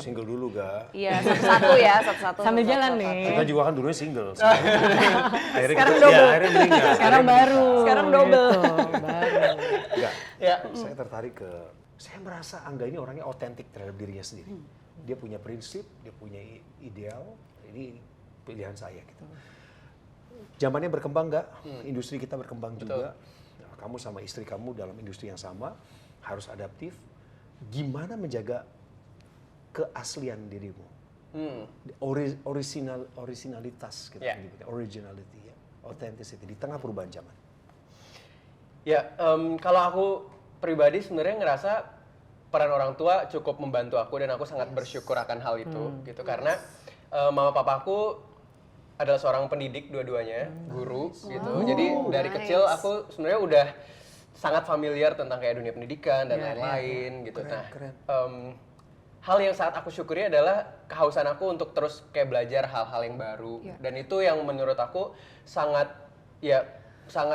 Single dulu ga? Iya, satu-satu ya, satu-satu. Sambil satu-satu, jalan satu-satu. nih. Kita juga kan dulunya single. Akhirnya Sekarang kita, double. ya, akhirnya meninggal. Sekarang Akhirnya baru. menikah. Sekarang double. Gitu, baru. Enggak. Ya. Saya tertarik ke, saya merasa Angga ini orangnya otentik terhadap dirinya sendiri. Dia punya prinsip, dia punya ideal, ini pilihan saya gitu. Zamannya berkembang nggak? Industri kita berkembang juga. Nah, kamu sama istri kamu dalam industri yang sama, harus adaptif. Gimana menjaga keaslian dirimu? Originalitas gitu, Ya. originality, ya. Authenticity di tengah perubahan zaman. Ya, kalau aku pribadi sebenarnya ngerasa peran orang tua cukup membantu aku dan aku sangat bersyukur akan hal itu gitu karena mama papaku adalah seorang pendidik dua-duanya, guru gitu. Jadi dari nice. kecil aku sebenarnya udah sangat familiar tentang kayak dunia pendidikan dan Ya, lain-lain gitu. Keren, Nah, keren. hal yang sangat aku syukuri adalah kehausan aku untuk terus kayak belajar hal-hal yang baru dan itu yang menurut aku sangat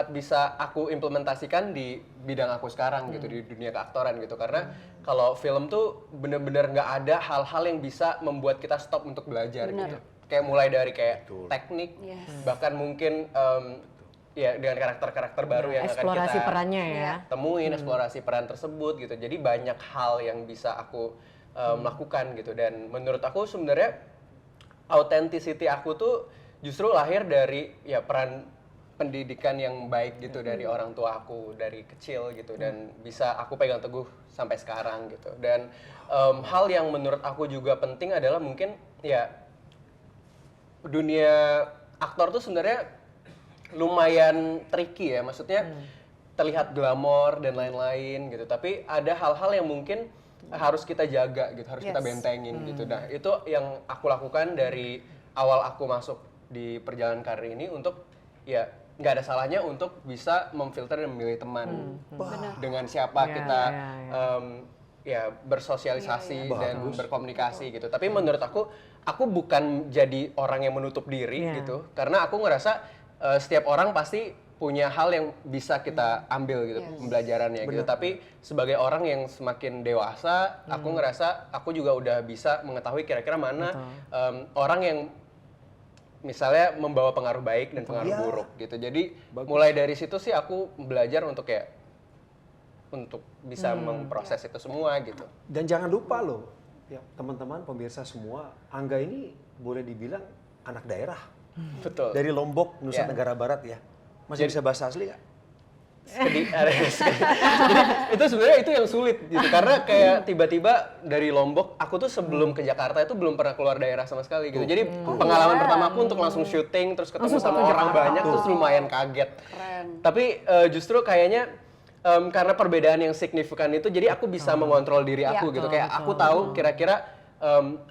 bisa aku implementasikan di bidang aku sekarang gitu di dunia keaktoran gitu karena kalau film tuh bener-bener nggak ada hal-hal yang bisa membuat kita stop untuk belajar gitu kayak mulai dari kayak teknik Yes. bahkan mungkin ya dengan karakter-karakter baru yang akan Eksplorasi kita perannya ya. temuin eksplorasi peran tersebut gitu. Jadi banyak hal yang bisa aku lakukan gitu dan menurut aku sebenarnya authenticity aku tuh justru lahir dari ya peran pendidikan yang baik gitu dari orang tua aku dari kecil gitu dan bisa aku pegang teguh sampai sekarang gitu. Dan hal yang menurut aku juga penting adalah mungkin ya dunia aktor tuh sebenarnya lumayan tricky ya, maksudnya terlihat glamor dan lain-lain gitu, tapi ada hal-hal yang mungkin harus kita jaga gitu, harus kita bentengin gitu. Nah itu yang aku lakukan dari awal aku masuk di perjalanan karir ini untuk ya nggak ada salahnya untuk bisa memfilter dan memilih teman dengan siapa Ya, kita ya, bersosialisasi dan Bagus. berkomunikasi gitu. Tapi menurut aku bukan jadi orang yang menutup diri Iya. gitu, karena aku ngerasa setiap orang pasti punya hal yang bisa kita ambil gitu pembelajarannya gitu. Tapi sebagai orang yang semakin dewasa, aku ngerasa aku juga udah bisa mengetahui kira-kira mana orang yang misalnya membawa pengaruh baik dan pengaruh buruk gitu. Jadi mulai dari situ sih aku belajar untuk bisa memproses itu semua gitu. Dan jangan lupa loh, ya teman-teman pemirsa semua, Angga ini boleh dibilang anak daerah. Betul. Dari Lombok, Nusa Tenggara Barat ya. Masih bisa bahasa asli nggak? Jadi itu sebenarnya itu yang sulit gitu karena kayak tiba-tiba dari Lombok aku tuh sebelum ke Jakarta itu belum pernah keluar daerah sama sekali gitu. Jadi pengalaman pertama aku untuk langsung syuting terus ketemu sama orang banyak terus lumayan kaget. Keren. Tapi justru kayaknya karena perbedaan yang signifikan itu jadi aku bisa mengontrol diri aku gitu. Kayak aku tahu kira-kira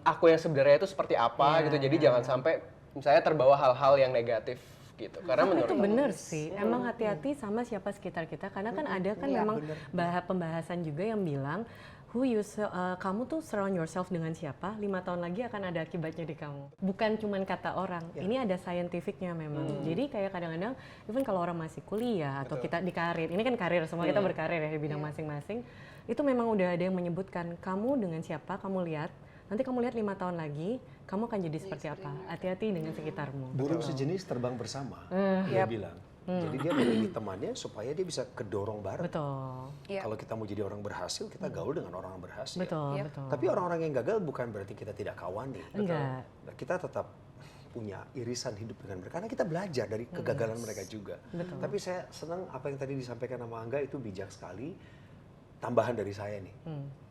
aku yang sebenarnya itu seperti apa gitu. Jadi jangan sampai misalnya terbawa hal-hal yang negatif gitu. Karena menurut Itu aku bener sih, emang hati-hati sama siapa sekitar kita karena kan ada kan memang pembahasan juga yang bilang kamu tuh surround yourself dengan siapa, 5 tahun lagi akan ada akibatnya di kamu. Bukan cuman kata orang, ini ada scientificnya memang. Jadi kayak kadang-kadang, even kalau orang masih kuliah atau kita di karir, ini kan karir, semua kita berkarir ya di bidang masing-masing, itu memang udah ada yang menyebutkan, kamu dengan siapa, kamu lihat, nanti kamu lihat 5 tahun lagi, kamu akan jadi seperti apa. Hati-hati dengan sekitarmu. Burung sejenis terbang bersama, dia bilang. Jadi dia memilih temannya supaya dia bisa kedorong bareng. Betul. Kalau kita mau jadi orang berhasil, kita gaul dengan orang yang berhasil. Betul, betul. Tapi orang-orang yang gagal bukan berarti kita tidak kawani. Enggak. Nah, kita tetap punya irisan hidup dengan mereka, karena kita belajar dari kegagalan mereka juga. Betul. Tapi saya senang apa yang tadi disampaikan sama Angga itu bijak sekali. Tambahan dari saya nih,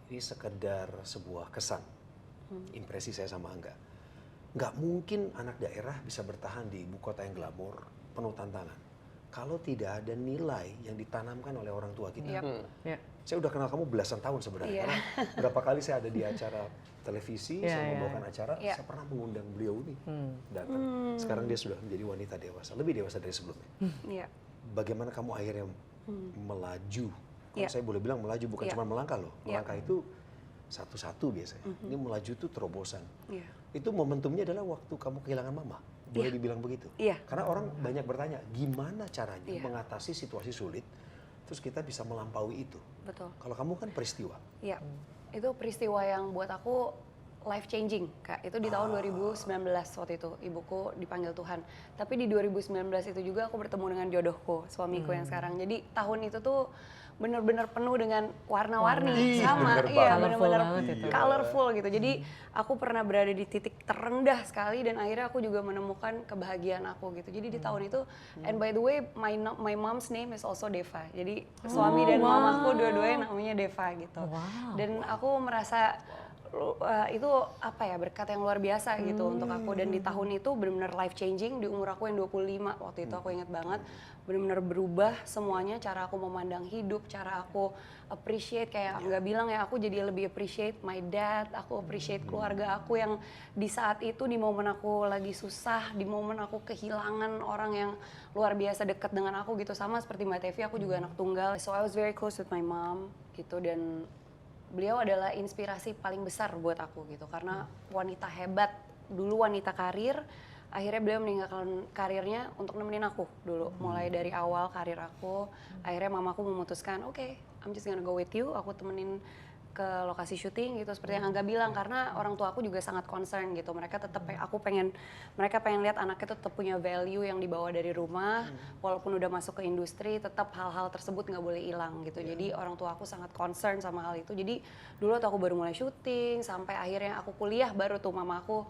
ini sekedar sebuah kesan, impresi saya sama Angga. Nggak mungkin anak daerah bisa bertahan di ibu kota yang glamor, penuh tantangan, kalau tidak ada nilai yang ditanamkan oleh orang tua kita. Saya udah kenal kamu belasan tahun sebenarnya. Karena berapa kali saya ada di acara televisi, saya membawakan acara, saya pernah mengundang beliau nih datang. Sekarang dia sudah menjadi wanita dewasa, lebih dewasa dari sebelumnya. Bagaimana kamu akhirnya melaju? Kalau saya boleh bilang melaju bukan cuma melangkah loh. Melangkah itu satu-satu biasanya. Ini melaju itu terobosan. Itu momentumnya adalah waktu kamu kehilangan mama. Boleh dibilang begitu? Karena orang banyak bertanya, gimana caranya mengatasi situasi sulit, terus kita bisa melampaui itu. Betul. Kalau kamu kan peristiwa. Iya, itu peristiwa yang buat aku life changing, Kak. Itu di tahun 2019 waktu itu, ibuku dipanggil Tuhan. Tapi di 2019 itu juga aku bertemu dengan jodohku, suamiku yang sekarang. Jadi tahun itu tuh benar-benar penuh dengan warna-warni, sama, iya benar-benar colorful gitu. Jadi aku pernah berada di titik terendah sekali dan akhirnya aku juga menemukan kebahagiaan aku gitu. Jadi di tahun itu, and by the way, my mom's name is also Deva. Jadi suami dan mamaku dua-duanya namanya Deva gitu. Dan aku merasa itu apa ya, berkat yang luar biasa gitu untuk aku. Dan di tahun itu benar-benar life changing. Di umur aku yang 25 waktu itu, aku ingat banget, benar-benar berubah semuanya, cara aku memandang hidup, cara aku appreciate, kayak nggak bilang ya, aku jadi lebih appreciate my dad, aku appreciate keluarga aku yang di saat itu, di momen aku lagi susah, di momen aku kehilangan orang yang luar biasa dekat dengan aku gitu. Sama seperti Mbak Tevi, aku juga anak tunggal, so I was very close with my mom gitu. Dan beliau adalah inspirasi paling besar buat aku gitu, karena wanita hebat, dulu wanita karir, akhirnya beliau meninggalkan karirnya untuk nemenin aku dulu, mulai dari awal karir aku. Akhirnya mamaku memutuskan, oke, I'm just gonna go with you, aku temenin ke lokasi syuting gitu, seperti yang Angga bilang, karena orang tua aku juga sangat concern gitu. Mereka pengen lihat anaknya tetap punya value yang dibawa dari rumah, walaupun udah masuk ke industri, tetap hal-hal tersebut nggak boleh hilang gitu. Jadi orang tua aku sangat concern sama hal itu. Jadi dulu waktu aku baru mulai syuting, sampai akhirnya aku kuliah, baru tuh mama aku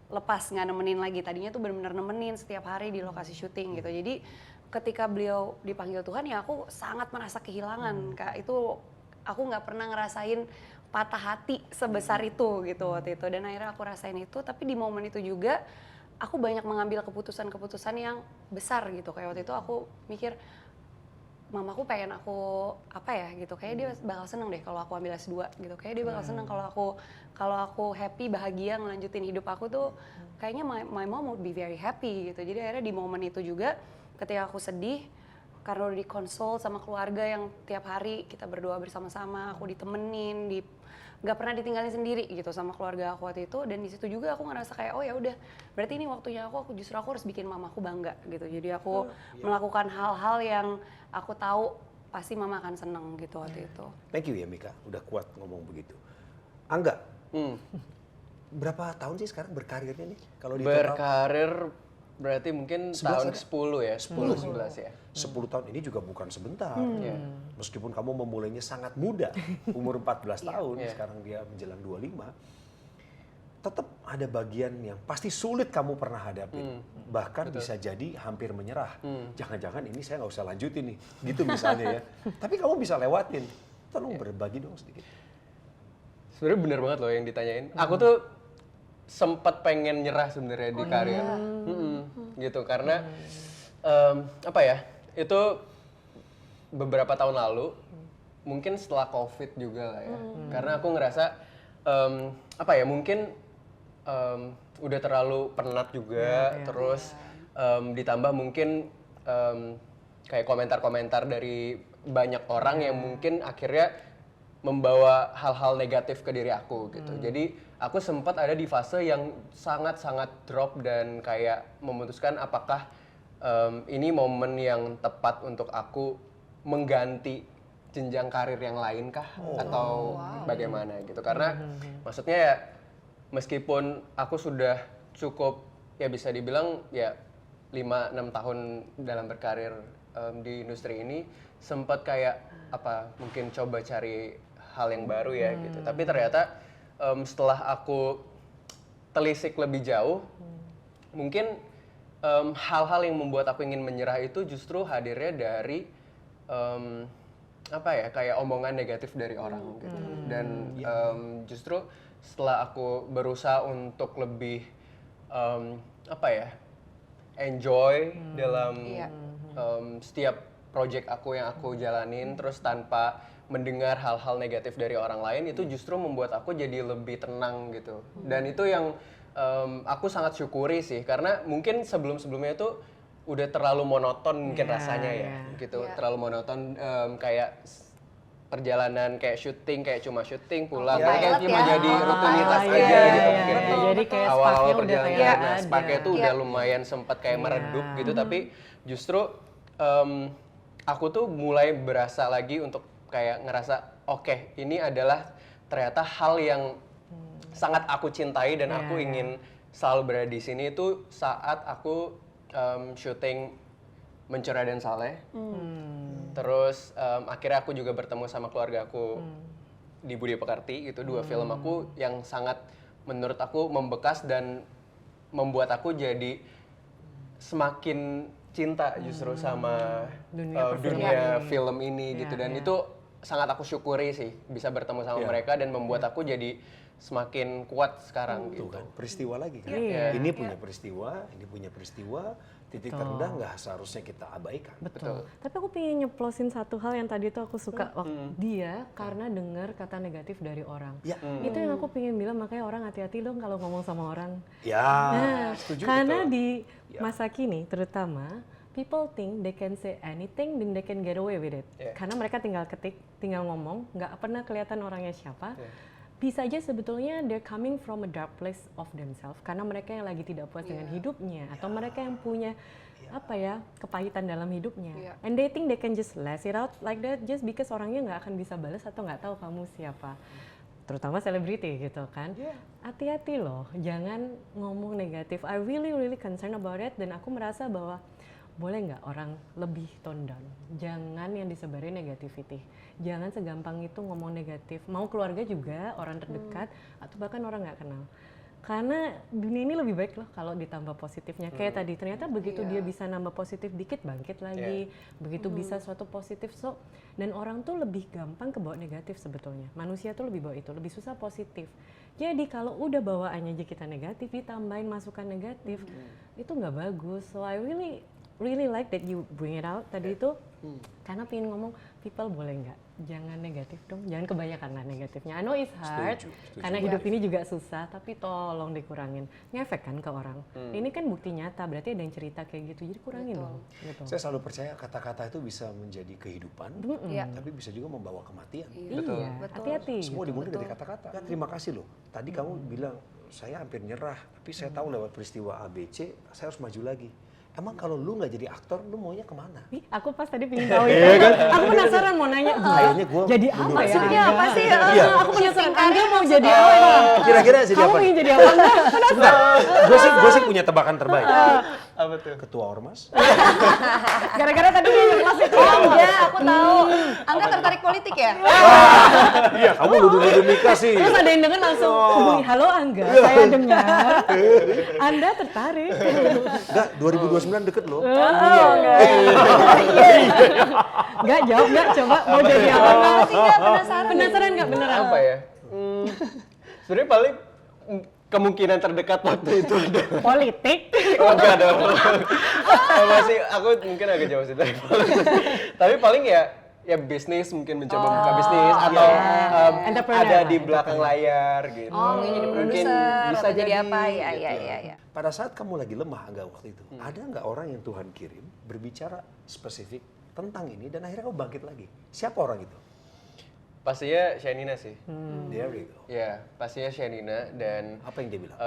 lepas, nggak nemenin lagi. Tadinya tuh benar-benar nemenin setiap hari di lokasi syuting gitu. Jadi ketika beliau dipanggil Tuhan, ya aku sangat merasa kehilangan, Kak. Itu aku nggak pernah ngerasain patah hati sebesar itu gitu waktu itu. Dan akhirnya aku rasain itu, tapi di momen itu juga aku banyak mengambil keputusan-keputusan yang besar gitu. Kayak waktu itu aku mikir, mamaku pengen aku apa ya gitu, kayak dia bakal seneng deh kalau aku ambil S2 gitu, kayak dia bakal seneng kalau aku happy, bahagia ngelanjutin hidup aku tuh, kayaknya my mom would be very happy gitu. Jadi akhirnya di momen itu juga ketika aku sedih karena udah dikonsol sama keluarga yang tiap hari kita berdoa bersama-sama, aku ditemenin, nggak pernah ditinggalin sendiri gitu sama keluarga aku waktu itu. Dan di situ juga aku ngerasa kayak, oh ya udah, berarti ini waktunya aku justru aku harus bikin mamaku bangga gitu. Jadi aku melakukan hal-hal yang aku tahu pasti mama akan seneng gitu waktu itu. Thank you ya Mika, udah kuat ngomong begitu. Angga, berapa tahun sih sekarang berkarirnya nih? Kalau di berkarir berarti mungkin 11 tahun ada? 10 ya, 10-11 ya. 10 tahun ini juga bukan sebentar. Meskipun kamu memulainya sangat muda, umur 14 tahun, sekarang dia menjelang 25. Tetap ada bagian yang pasti sulit kamu pernah hadapin. Bahkan bisa jadi hampir menyerah. Jangan-jangan ini saya nggak usah lanjutin nih, gitu misalnya ya. Tapi kamu bisa lewatin. Tolong berbagi dong sedikit. Sebenarnya bener banget loh yang ditanyain. Aku tuh sempat pengen nyerah sebenarnya di karir. Gitu, karena apa ya, itu beberapa tahun lalu, mungkin setelah COVID juga lah ya. Karena aku ngerasa, apa ya, mungkin udah terlalu penat juga, terus ditambah mungkin kayak komentar-komentar dari banyak orang yang mungkin akhirnya membawa hal-hal negatif ke diri aku gitu. Jadi aku sempat ada di fase yang sangat-sangat drop dan kayak memutuskan apakah ini momen yang tepat untuk aku mengganti jenjang karir yang lain kah atau bagaimana gitu. Karena maksudnya ya meskipun aku sudah cukup ya bisa dibilang ya 5-6 tahun dalam berkarir di industri ini, sempat kayak apa mungkin coba cari hal yang baru ya gitu. Tapi ternyata setelah aku telisik lebih jauh, mungkin hal-hal yang membuat aku ingin menyerah itu justru hadirnya dari apa ya kayak omongan negatif dari orang gitu. Dan justru setelah aku berusaha untuk lebih apa ya enjoy dalam setiap project aku yang aku jalanin, terus tanpa mendengar hal-hal negatif dari orang lain, itu justru membuat aku jadi lebih tenang gitu. Dan itu yang aku sangat syukuri sih, karena mungkin sebelum-sebelumnya itu udah terlalu monoton mungkin rasanya ya gitu. Terlalu monoton kayak perjalanan kayak syuting, kayak cuma syuting pulang, kayak cuma jadi rutinitas aja gitu mungkin. Jadi kayak awal-awal sparknya udah perjalanan kayak nah, ada. sparknya itu udah lumayan sempat kayak meredup gitu, tapi justru aku tuh mulai berasa lagi untuk kayak ngerasa oke, ini adalah ternyata hal yang sangat aku cintai dan aku ingin selalu berada di sini itu saat aku syuting Mencuri dan Saleh. Terus akhirnya aku juga bertemu sama keluarga aku di Budi Pekerti gitu, 2 film aku yang sangat menurut aku membekas dan membuat aku jadi semakin cinta justru sama dunia film ini gitu. Dan itu sangat aku syukuri sih bisa bertemu sama mereka dan membuat aku jadi semakin kuat sekarang gitu. Kan peristiwa lagi kan. Ini punya peristiwa, ini punya peristiwa, titik terendah nggak seharusnya kita abaikan. Betul. Tapi aku pengen nyeplosin satu hal yang tadi tuh aku suka dia karena dengar kata negatif dari orang. Itu yang aku pengen bilang, makanya orang hati-hati dong kalau ngomong sama orang. Setuju. Karena di masa kini terutama people think they can say anything then they can get away with it. Karena mereka tinggal ketik, tinggal ngomong, nggak pernah kelihatan orangnya siapa. Bisa aja sebetulnya they're coming from a dark place of themselves karena mereka yang lagi tidak puas dengan hidupnya atau mereka yang punya apa ya kepahitan dalam hidupnya and they think they can just lash it out like that just because orangnya nggak akan bisa balas atau nggak tahu kamu siapa, terutama selebriti gitu kan. Hati-hati loh, jangan ngomong negatif. I really concerned about it dan aku merasa bahwa boleh nggak orang lebih tone down, jangan yang disebarin negativity, jangan segampang itu ngomong negatif, mau keluarga juga, orang terdekat, atau bahkan orang nggak kenal. Karena dunia ini lebih baik loh kalau ditambah positifnya, kayak tadi ternyata begitu dia bisa nambah positif dikit bangkit lagi, begitu bisa suatu positif dan orang tuh lebih gampang kebawa negatif sebetulnya, manusia tuh lebih bawa itu, lebih susah positif. Jadi kalau udah bawaannya aja kita negatif, ditambahin masukan negatif, itu nggak bagus. So I really like that you bring it out tadi itu karena pengen ngomong people boleh nggak jangan negatif dong, jangan kebanyakan lah negatifnya. I know it's hard karena hidup ini juga susah, tapi tolong dikurangin, ngefek kan ke orang. Ini kan bukti nyata, berarti ada yang cerita kayak gitu, jadi kurangin dong gitu. Saya selalu percaya kata-kata itu bisa menjadi kehidupan, tapi bisa juga membawa kematian. Iya, hati-hati. Semua dimulai dari kata-kata. Terima kasih loh, tadi kamu bilang saya hampir nyerah, tapi saya tahu lewat peristiwa ABC saya harus maju lagi. Emang kalau lu nggak jadi aktor, lu maunya kemana? Aku pas tadi pengen tahu itu. Aku penasaran mau nanya. Kayaknya gue jadi apa ya? Maksudnya apa sih? Aku penasaran. Angga mau jadi apa? Kira-kira jadi Kamu apa? pengen jadi apa? Bentar, gue sih punya tebakan terbaik. Apa tuh? Ketua Ormas. Gara-gara tadi dia nyeplos itu. Oh enggak, aku tahu. Angga tertarik politik ya? Iya, kamu nuduh-nuduh Mika sih. Terus ada yang denger langsung hubungi, halo Angga, saya dengar Anda tertarik. Enggak, 2029 deket loh. Enggak, jawab enggak, coba mau jadi apa? Penasaran enggak beneran? Apa ya? Sebenarnya paling kemungkinan terdekat waktu itu adalah Politik. oh, enggak dong. Masih aku mungkin agak jauh sih dari politik. Tapi paling ya bisnis, mungkin mencoba buka bisnis atau Entrepreneur ada lah, di belakang layar gitu. Oh, ingin jadi Mungkin produser bisa atau jadi apa? gitu. Ya. Pada saat kamu lagi lemah Angga waktu itu, ada nggak orang yang Tuhan kirim berbicara spesifik tentang ini dan akhirnya kamu bangkit lagi? Siapa orang itu? Pastinya Shenina sih. There we go. Ya, pastinya Shenina dan Apa yang dia bilang?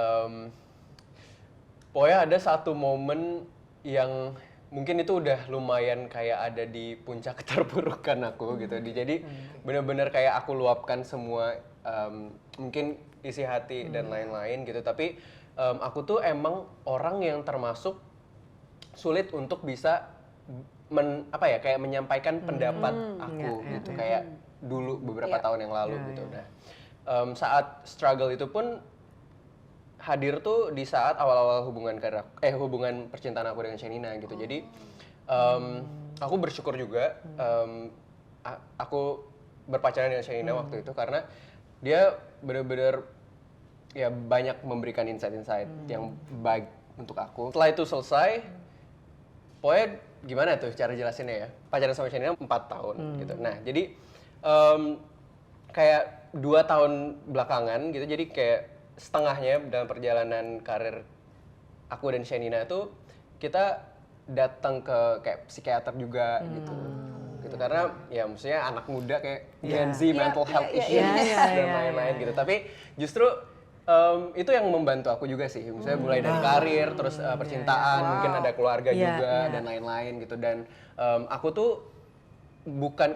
pokoknya ada satu momen yang mungkin itu udah lumayan kayak ada di puncak keterpurukan aku gitu. Jadi bener-bener kayak aku luapkan semua mungkin isi hati dan lain-lain gitu. Tapi aku tuh emang orang yang termasuk sulit untuk bisa kayak menyampaikan pendapat aku gitu kayak dulu beberapa tahun yang lalu gitu. Nah, saat struggle itu pun hadir tuh di saat awal-awal hubungan percintaan aku dengan Shenina gitu. Jadi aku bersyukur juga aku berpacaran dengan Shenina waktu itu karena dia benar-benar ya banyak memberikan insight-insight yang baik untuk aku. Setelah itu selesai, pokoknya gimana tuh cara jelasinnya ya? Pacaran sama Shenina 4 tahun gitu. Nah, jadi kayak 2 tahun belakangan gitu, jadi kayak setengahnya dalam perjalanan karir aku dan Shenina itu kita datang ke kayak psikiater juga gitu karena ya maksudnya anak muda kayak Gen Z mental health issues dan lain-lain gitu, tapi justru itu yang membantu aku juga sih, misalnya mulai dari karir terus percintaan, mungkin ada keluarga juga dan lain-lain gitu, dan aku tuh bukan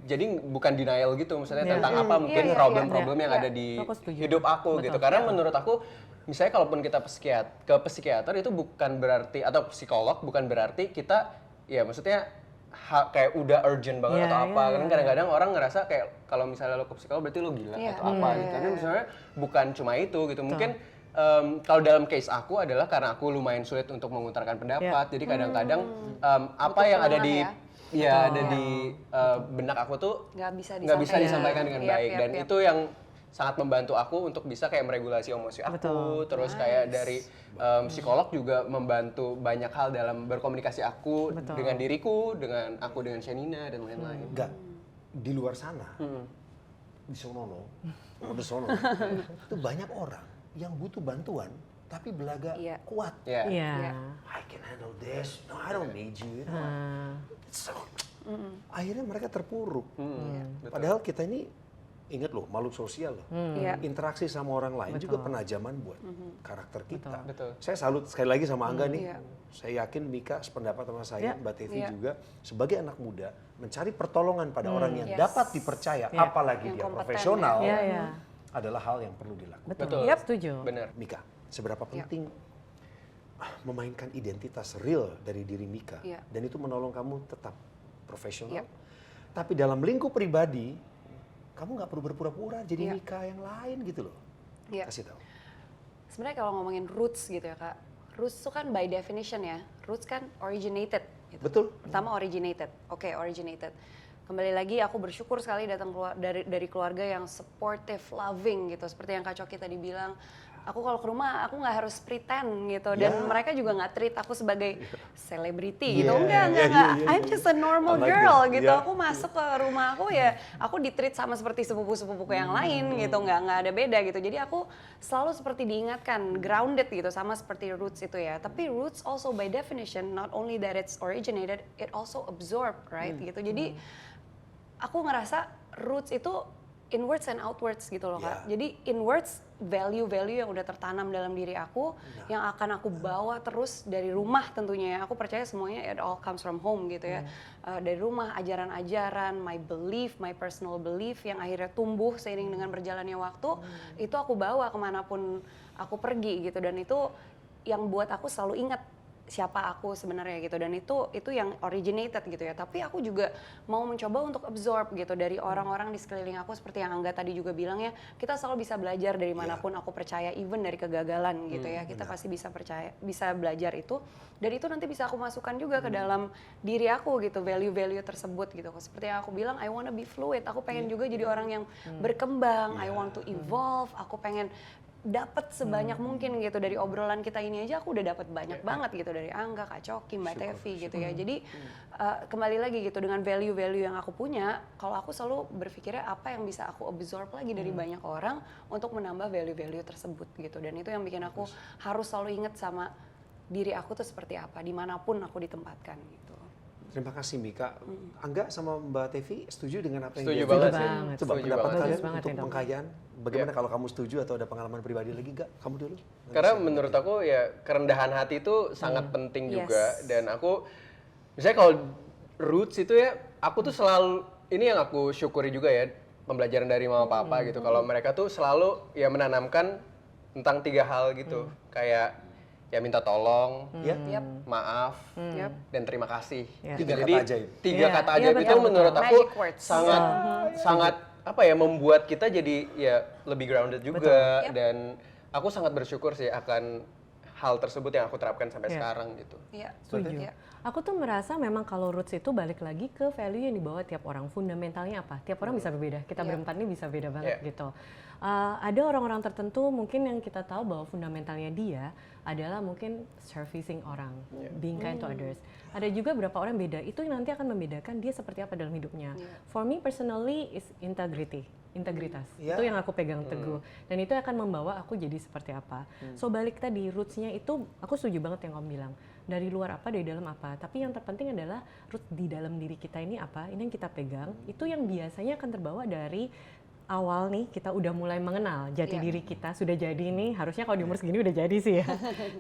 denial gitu misalnya tentang apa mungkin problem-problem yang ada di hidup aku gitu, karena menurut aku misalnya kalaupun kita ke psikiater itu bukan berarti, atau psikolog bukan berarti kita ya maksudnya kayak udah urgent banget atau apa, kan kadang-kadang orang ngerasa kayak kalau misalnya lo ke psikolog berarti lo gila atau apa gitu, tapi misalnya bukan cuma itu gitu, mungkin kalau dalam case aku adalah karena aku lumayan sulit untuk mengutarakan pendapat, jadi kadang-kadang apa yang ada di ada di benak aku tuh nggak bisa disampaikan dengan baik, dan itu yang sangat membantu aku untuk bisa kayak meregulasi emosi aku, terus kayak dari psikolog juga membantu banyak hal dalam berkomunikasi aku dengan diriku, dengan Shenina dan lain-lain. Enggak, di luar sana, di sono itu banyak orang yang butuh bantuan tapi belaga kuat. I can handle this, no I don't need you. So, akhirnya mereka terpuruk. Padahal kita ini, ingat loh, makhluk sosial loh. Interaksi sama orang lain juga penajaman buat karakter kita. Saya salut sekali lagi sama Angga nih. Saya yakin Mika sependapat sama saya, Mbak Tevi juga, sebagai anak muda mencari pertolongan pada orang yang dapat dipercaya, apalagi dia profesional, adalah hal yang perlu dilakukan. Betul. Setuju. Benar. Mika, seberapa penting memainkan identitas real dari diri Mika, dan itu menolong kamu tetap profesional, tapi dalam lingkup pribadi kamu nggak perlu berpura-pura jadi Mika yang lain gitu loh. Kasih tahu. Sebenarnya kalau ngomongin roots gitu ya Kak, roots itu kan by definition ya, roots kan originated gitu. Betul. Pertama originated, originated. Kembali lagi aku bersyukur sekali datang dari keluarga yang supportive, loving gitu, seperti yang Kak Coki tadi bilang. Aku kalau ke rumah aku nggak harus pretend gitu, dan mereka juga nggak treat aku sebagai selebriti gitu, enggak. I'm just a normal girl gitu. Aku masuk ke rumah aku ya, aku ditreat sama seperti sepupu-sepupuku yang lain gitu, nggak ada beda gitu. Jadi aku selalu seperti diingatkan, grounded gitu, sama seperti roots itu ya. Tapi roots also by definition not only that it's originated, it also absorbed, right gitu. Jadi aku ngerasa roots itu inwards and outwards gitu loh Kak. Jadi inwards value-value yang udah tertanam dalam diri aku, yang akan aku bawa terus dari rumah tentunya ya. Aku percaya semuanya it all comes from home gitu ya. Dari rumah, ajaran-ajaran, my belief, my personal belief yang akhirnya tumbuh seiring dengan berjalannya waktu, itu aku bawa kemanapun aku pergi gitu. Dan itu yang buat aku selalu ingat siapa aku sebenarnya gitu, dan itu yang originated gitu ya. Tapi aku juga mau mencoba untuk absorb gitu dari orang-orang di sekeliling aku, seperti yang Angga tadi juga bilang ya, kita selalu bisa belajar dari manapun. Aku percaya even dari kegagalan gitu ya, kita pasti bisa belajar itu, dan itu nanti bisa aku masukkan juga ke dalam diri aku gitu, value-value tersebut gitu. Seperti yang aku bilang, I wanna be fluid, aku pengen juga jadi orang yang berkembang, I want to evolve, aku pengen dapat sebanyak mungkin gitu dari obrolan kita ini aja. Aku udah dapat banyak banget gitu dari Angga, Kak Coki, Mbak Tevi gitu ya. Jadi kembali lagi gitu dengan value-value yang aku punya, kalau aku selalu berpikirnya apa yang bisa aku absorb lagi dari banyak orang untuk menambah value-value tersebut gitu. Dan itu yang bikin aku harus selalu ingat sama diri aku tuh seperti apa dimanapun aku ditempatkan gitu. Terima kasih Mika. Angga sama Mbak Tevi setuju dengan apa yang Setuju dia banget bilang? sih. Banget. Coba Setuju pendapat banget. kalian Bagus banget untuk itu. pengkayaan. Bagaimana kalau kamu setuju atau ada pengalaman pribadi lagi nggak? Kamu dulu. Karena menurut aku ya kerendahan hati itu sangat penting juga. Yes. Dan aku, misalnya kalau roots itu ya, aku tuh selalu, ini yang aku syukuri juga ya, pembelajaran dari mama papa gitu. Kalau mereka tuh selalu ya menanamkan tentang 3 hal gitu. Kayak ya minta tolong, Ya, Yap. maaf, Yap. dan terima kasih. Ya. 3 Jadi, kata ajaib. 3 Iya, kata iya, ajaib betul, itu betul. menurut aku Magic words. sangat sangat apa ya, membuat kita jadi ya lebih grounded juga. Yap. Dan aku sangat bersyukur sih akan hal tersebut yang aku terapkan sampai Iya. sekarang gitu. Iya. Setuju. Iya. Aku tuh merasa memang kalau roots itu balik lagi ke value yang dibawa tiap orang. Fundamentalnya apa? Tiap orang bisa berbeda. Kita berempat ini bisa beda banget gitu. Ada orang-orang tertentu mungkin yang kita tahu bahwa fundamentalnya dia adalah mungkin servicing orang, being kind to others. Ada juga beberapa orang beda. Itu yang nanti akan membedakan dia seperti apa dalam hidupnya. For me personally is integrity. Integritas, Ya. itu yang aku pegang teguh dan itu akan membawa aku jadi seperti apa. So balik tadi rootsnya itu aku setuju banget yang kamu bilang, dari luar apa dari dalam apa, tapi yang terpenting adalah root di dalam diri kita ini apa, ini yang kita pegang, itu yang biasanya akan terbawa dari awal nih kita udah mulai mengenal jati diri kita sudah jadi nih, harusnya kalau di umur segini udah jadi sih ya.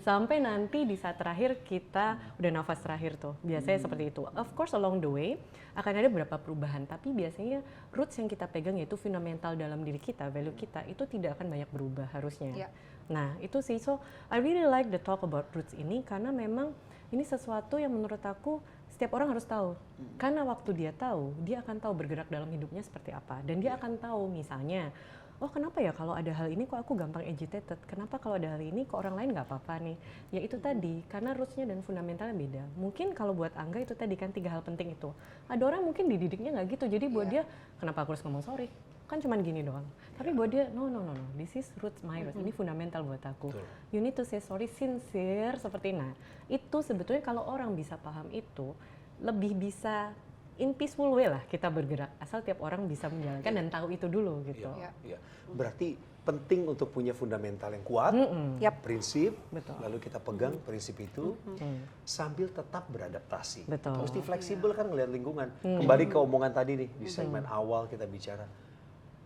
Sampai nanti di saat terakhir kita udah nafas terakhir tuh, biasanya seperti itu. Of course along the way akan ada beberapa perubahan, tapi biasanya roots yang kita pegang yaitu fundamental dalam diri kita, value kita itu tidak akan banyak berubah harusnya. Iya. Nah itu sih, so I really like the talk about roots ini karena memang ini sesuatu yang menurut aku setiap orang harus tahu. Karena waktu dia tahu, dia akan tahu bergerak dalam hidupnya seperti apa. Dan dia akan tahu misalnya, oh kenapa ya kalau ada hal ini kok aku gampang agitated, kenapa kalau ada hal ini kok orang lain nggak apa-apa nih. Ya itu tadi, karena rootsnya dan fundamentalnya beda. Mungkin kalau buat Angga itu tadi kan 3 hal penting itu. Ada orang mungkin dididiknya nggak gitu, jadi buat dia kenapa aku harus ngomong sorry? Kan cuman gini doang. Tapi buat dia, no, this is roots, my roots, ini fundamental buat aku. You need to say sorry sincere, seperti nah. Itu sebetulnya kalau orang bisa paham itu, lebih bisa in peaceful way lah kita bergerak. Asal tiap orang bisa menjalankan dan tahu itu dulu gitu. Iya. Berarti penting untuk punya fundamental yang kuat, Yap. prinsip, Betul. lalu kita pegang prinsip itu sambil tetap beradaptasi. Betul. Mesti fleksibel kan ngelihat lingkungan. Kembali ke omongan tadi nih di segmen awal kita bicara.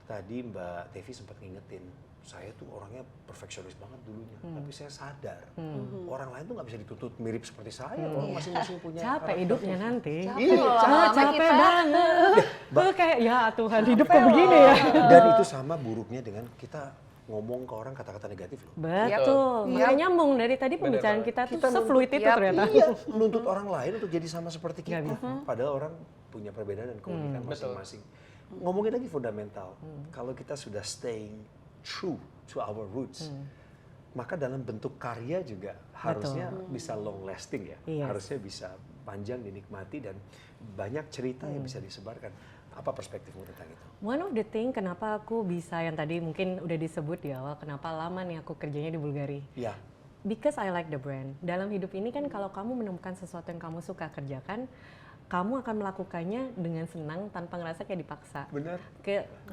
Tadi Mbak Tevi sempat ngingetin, saya tuh orangnya perfeksionis banget dulunya, tapi saya sadar orang lain tuh nggak bisa dituntut mirip seperti saya. Orang masing-masing punya Capek karakter. hidupnya nanti. Iya, Ah, capek banget. Tuh kayak ya Tuhan hidup kok begini ya. Dan itu sama buruknya dengan kita ngomong ke orang kata-kata negatif loh. Betul. Makanya nyambung dari tadi pembicaraan kita tuh se-fluid itu ternyata. Iya, menuntut orang lain untuk jadi sama seperti kita. Padahal orang punya perbedaan dan keunikan masing-masing. Ngomongin lagi fundamental, kalau kita sudah staying true to our roots, maka dalam bentuk karya juga harusnya bisa long lasting ya. Yes. Harusnya bisa panjang dinikmati dan banyak cerita yang bisa disebarkan. Apa perspektifmu tentang itu? One of the thing kenapa aku bisa yang tadi mungkin udah disebut di awal, kenapa lama nih aku kerjanya di Bulgari. Ya, Because I like the brand. Dalam hidup ini kan kalau kamu menemukan sesuatu yang kamu suka kerjakan, kamu akan melakukannya dengan senang tanpa ngerasa kayak dipaksa. benar.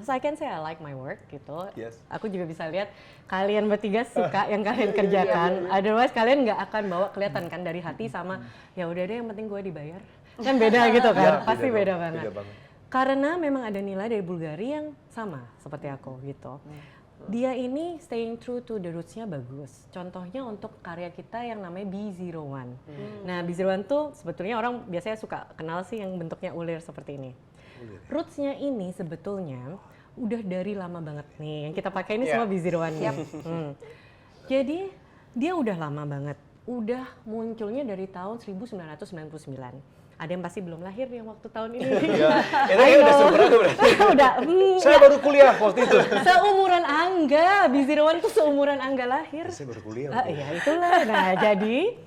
I can say I like my work gitu. Yes. Aku juga bisa lihat kalian bertiga suka yang kalian kerjakan. Otherwise kalian nggak akan bawa kelihatan kan dari hati sama ya udah deh yang penting gue dibayar. Kan beda gitu kan. Ya, Pasti beda dong, banget. beda banget. Karena memang ada nilai dari Bulgari yang sama seperti aku gitu. Dia ini staying true to the roots-nya bagus. Contohnya untuk karya kita yang namanya B01. Nah, B01 tuh sebetulnya orang biasanya suka kenal sih yang bentuknya ulir seperti ini. Roots-nya ini sebetulnya udah dari lama banget nih. Yang kita pakai ini semua B01 nih. Jadi dia udah lama banget. Udah munculnya dari tahun 1999. Ada yang pasti belum lahir yang waktu tahun ini. Itu kayaknya udah seumuran berarti. Udah. Saya baru kuliah waktu itu. Seumuran Angga, B01 tuh seumuran Angga lahir. Saya baru kuliah. Ya itulah. Nah jadi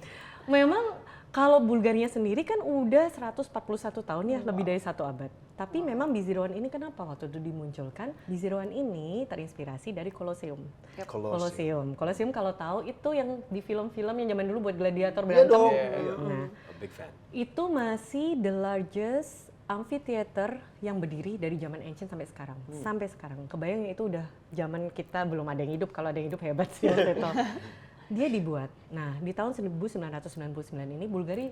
memang kalau Bulgaria sendiri kan udah 141 tahun ya, lebih dari 1 abad. Tapi memang B01 ini kenapa waktu itu dimunculkan? B01 ini terinspirasi dari Colosseum. Colosseum kalau tahu itu yang di film-film yang zaman dulu buat gladiator Iya berantem. dong. Nah, A big fan. itu masih the largest amphitheater yang berdiri dari zaman ancient sampai sekarang. Sampai sekarang. Kebayang itu udah zaman kita belum ada yang hidup, kalau ada yang hidup hebat sih waktu itu. Dia dibuat. Nah, di tahun 1999 ini Bulgari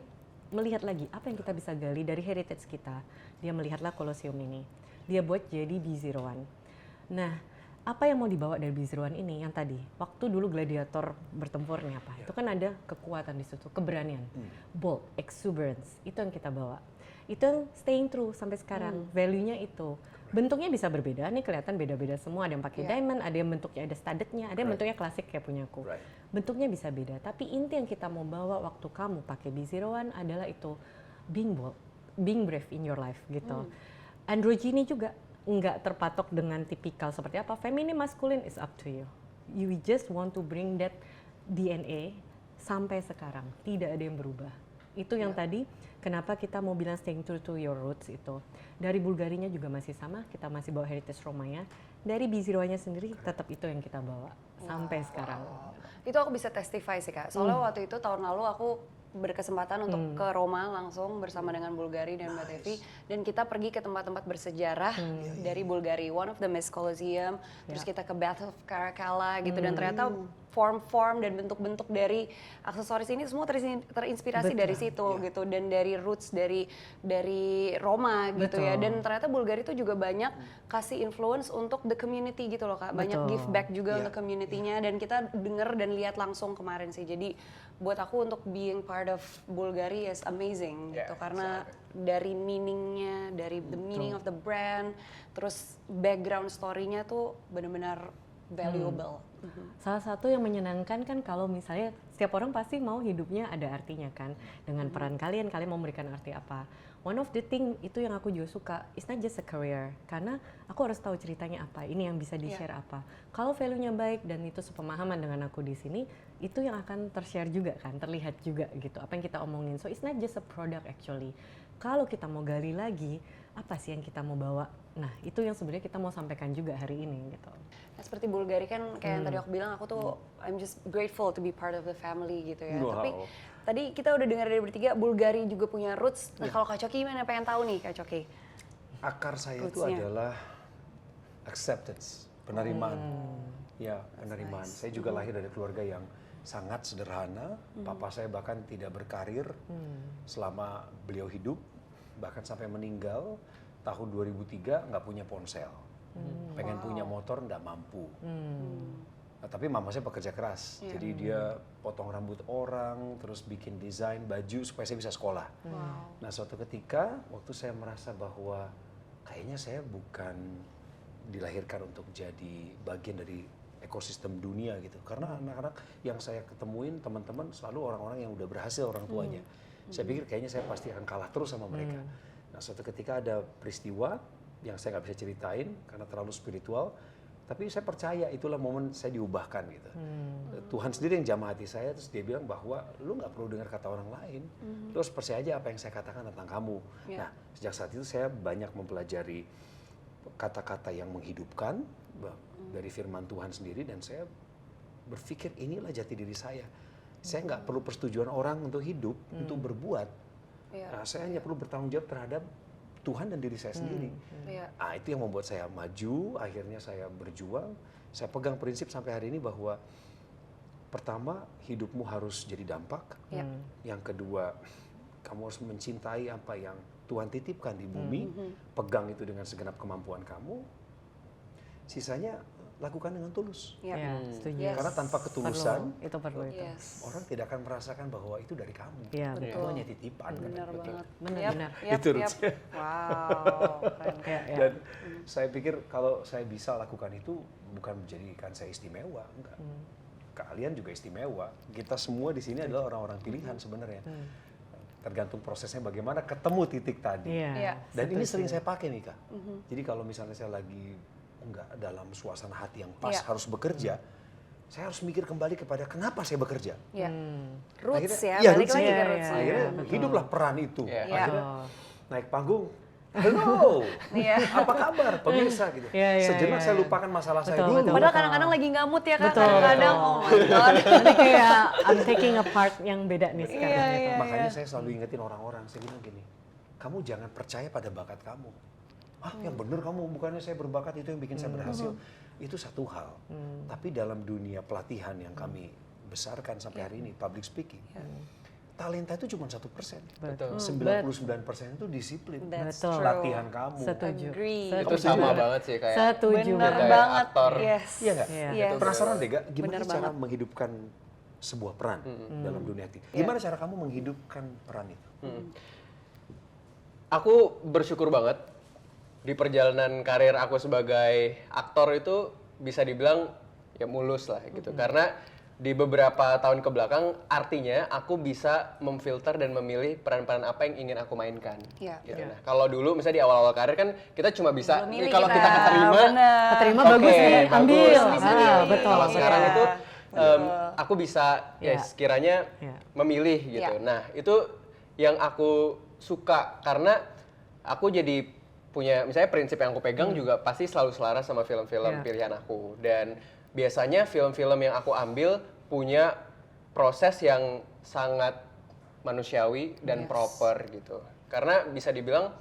melihat lagi apa yang kita bisa gali dari heritage kita. Dia melihatlah Colosseum ini. Dia buat jadi B01. Nah, apa yang mau dibawa dari B01 ini yang tadi? Waktu dulu gladiator bertempur nih apa? Itu kan ada kekuatan di situ, keberanian, bold, exuberance. Itu yang kita bawa. Itu yang staying true sampai sekarang. Value-nya itu. Bentuknya bisa berbeda, nih kelihatan beda-beda semua. Ada yang pakai diamond, ada yang bentuknya ada studded-nya, ada yang bentuknya klasik kayak punya aku. Bentuknya bisa beda, tapi inti yang kita mau bawa waktu kamu pakai B01 adalah itu being bold, being brave in your life gitu. Androgyny juga nggak terpatok dengan tipikal seperti apa, feminin, maskulin is up to you. You just want to bring that DNA sampai sekarang, tidak ada yang berubah. Itu yang tadi kenapa kita mau bilang staying true to your roots itu. Dari Bulgarinya juga masih sama, kita masih bawa heritage Romanya. Dari B01-nya sendiri tetap itu yang kita bawa sampai sekarang. Itu aku bisa testify sih Kak, soalnya waktu itu tahun lalu aku berkesempatan untuk ke Roma langsung bersama dengan Bulgari dan Mbak Tevi, dan kita pergi ke tempat-tempat bersejarah dari Bulgari, one of the Miss Colosseum, terus kita ke Bath of Caracalla gitu, dan ternyata form-form dan bentuk-bentuk dari aksesoris ini semua terinspirasi dari situ gitu, dan dari roots dari Roma gitu ya, dan ternyata Bulgari itu juga banyak kasih influence untuk the community gitu loh Kak, banyak give back juga untuk community-nya, dan kita denger dan lihat langsung kemarin sih. Jadi buat aku untuk being part of Bulgari is amazing gitu, karena dari meaning-nya, dari the meaning of the brand, terus background story-nya tuh benar-benar valuable. Salah satu yang menyenangkan kan kalau misalnya setiap orang pasti mau hidupnya ada artinya kan, dengan peran kalian mau memberikan arti apa. One of the thing itu yang aku juga suka, it's not just a career, karena aku harus tahu ceritanya apa, ini yang bisa di-share apa. Kalau value-nya baik dan itu sepemahaman dengan aku di sini, itu yang akan ter-share juga kan, terlihat juga gitu, apa yang kita omongin. So it's not just a product actually. Kalau kita mau gali lagi, apa sih yang kita mau bawa? Nah, itu yang sebenarnya kita mau sampaikan juga hari ini gitu. Nah, seperti Bulgari kan kayak yang tadi aku bilang, aku tuh I'm just grateful to be part of the family gitu ya. Tapi tadi kita udah dengar dari bertiga, Bulgari juga punya roots. Nah, kalau Kak Coki gimana? Pengen tahu nih Kak Coki. Akar saya itu adalah acceptance, penerimaan. Ya, penerimaan. Saya juga lahir dari keluarga yang sangat sederhana. Papa saya bahkan tidak berkarir selama beliau hidup, bahkan sampai meninggal tahun 2003 nggak punya ponsel. Pengen punya motor nggak mampu. Nah, tapi mama saya pekerja keras, jadi dia potong rambut orang, terus bikin desain baju supaya saya bisa sekolah. Nah, suatu ketika waktu saya merasa bahwa kayaknya saya bukan dilahirkan untuk jadi bagian dari ekosistem dunia gitu, karena anak-anak yang saya ketemuin teman-teman selalu orang-orang yang udah berhasil orang tuanya. Saya pikir kayaknya saya pasti akan kalah terus sama mereka. Nah, suatu ketika ada peristiwa yang saya nggak bisa ceritain karena terlalu spiritual, tapi saya percaya itulah momen saya diubahkan gitu. Tuhan sendiri yang jamah hati saya, terus dia bilang bahwa lu nggak perlu dengar kata orang lain, terus percaya aja apa yang saya katakan tentang kamu. Nah, sejak saat itu saya banyak mempelajari kata-kata yang menghidupkan dari firman Tuhan sendiri, dan saya berpikir inilah jati diri saya. Saya nggak perlu persetujuan orang untuk hidup, untuk berbuat. Nah, saya hanya perlu bertanggung jawab terhadap Tuhan dan diri saya sendiri. Nah, itu yang membuat saya maju, akhirnya saya berjuang. Saya pegang prinsip sampai hari ini bahwa pertama, hidupmu harus jadi dampak. Yang kedua, kamu harus mencintai apa yang Tuhan titipkan di bumi, pegang itu dengan segenap kemampuan kamu. Sisanya lakukan dengan tulus. Setuju. Karena tanpa ketulusan, itu perlu itu. orang tidak akan merasakan bahwa itu dari kamu. Betul. Itu hanya titipan. Benar banget. Benar. Itu roots-nya. Wow. Keren. Dan saya pikir kalau saya bisa lakukan itu bukan menjadikan saya istimewa, enggak. Kalian juga istimewa. Kita semua di sini adalah orang-orang pilihan sebenarnya. Tergantung prosesnya bagaimana ketemu titik tadi. Dan ini sering saya pakai nih Kak. Jadi kalau misalnya saya lagi enggak dalam suasana hati yang pas harus bekerja, saya harus mikir kembali kepada kenapa saya bekerja. Roots Akhirnya, balik lagi ke roots. Akhirnya hiduplah peran itu. Akhirnya naik panggung, halo, apa kabar pemirsa gitu. Sejenak saya lupakan masalah saya dulu. Padahal kadang-kadang lagi nggak mood ya Kak, kadang-kadang oh my god. Nanti kayak I'm taking a part yang beda nih sekarang. Gitu. Makanya saya selalu ingetin orang-orang, saya bilang gini, kamu jangan percaya pada bakat kamu. Yang bener kamu, bukannya saya berbakat itu yang bikin saya berhasil. Itu satu hal. Tapi dalam dunia pelatihan yang kami besarkan sampai hari ini, public speaking, talenta itu cuma 1%. Betul. 99% itu disiplin. That's Betul. true. Latihan kamu. Setuju. Agree. Itu sama banget sih kayak Setuju Bener kayak banget. aktor. Yes. Iya nggak? Iya. Yes. Penasaran deh gak, gimana Bener cara banget. menghidupkan sebuah peran dalam dunia akting? Gimana cara kamu menghidupkan peran itu? Aku bersyukur banget di perjalanan karir aku sebagai aktor itu bisa dibilang ya mulus lah gitu. Karena di beberapa tahun ke belakang artinya aku bisa memfilter dan memilih peran-peran apa yang ingin aku mainkan. Iya. Gitu. Nah, kalau dulu misalnya di awal-awal karir kan kita cuma bisa Belum milih kalau kita keterima bener. Keterima oke, bagus nih, bagus. ambil. Bisa Ah, milih. betul. Kalau sekarang Iya. itu aku bisa ya Iya. sekiranya Iya. memilih gitu. Iya. Nah, itu yang aku suka karena aku jadi punya misalnya prinsip yang aku pegang juga pasti selalu selaras sama film-film Iya. pilihan aku. Dan biasanya film-film yang aku ambil punya proses yang sangat manusiawi dan proper gitu. Karena bisa dibilang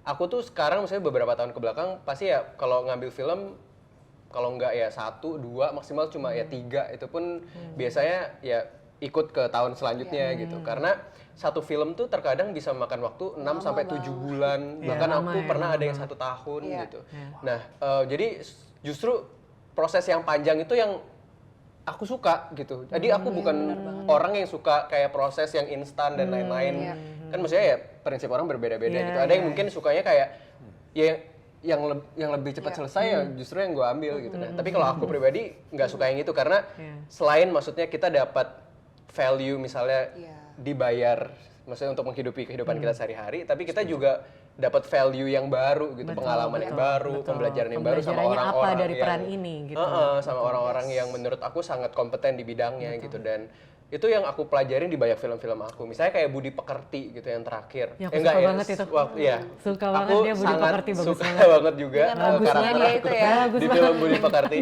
aku tuh sekarang misalnya beberapa tahun ke belakang pasti ya kalau ngambil film kalau nggak ya 1, 2 maksimal cuma ya 3 itu pun biasanya ya ikut ke tahun selanjutnya gitu. Karena satu film tuh terkadang bisa memakan waktu 6 sampai 7 bulan, Iya, bahkan lama aku ya, pernah lama ada yang 1 tahun Iya. gitu. Nah, jadi justru proses yang panjang itu yang aku suka gitu. Jadi aku bukan orang yang suka kayak proses yang instan dan lain-lain. Kan maksudnya ya prinsip orang berbeda-beda Iya, gitu. Ada yang iya, mungkin sukanya kayak ya yang lebih cepat selesai ya justru yang gue ambil gitu. Nah, tapi kalau aku pribadi nggak suka yang itu karena selain maksudnya kita dapat value misalnya Iya. dibayar maksudnya untuk menghidupi kehidupan kita sehari-hari, tapi kita juga dapat value yang baru gitu, pengalaman yang baru, pembelajaran yang baru sama Pembelajarannya orang-orang apa dari yang peran ini gitu. sama orang-orang yang menurut aku sangat kompeten di bidangnya gitu. Dan itu yang aku pelajarin di banyak film-film aku. Misalnya kayak Budi Pekerti gitu yang terakhir. Ya, aku suka banget itu. Iya. Suka Aku banget dia Budi sangat Pekerti, bagus suka banget. banget juga Bagusnya karakter dia aku itu ya. di film Budi Pekerti.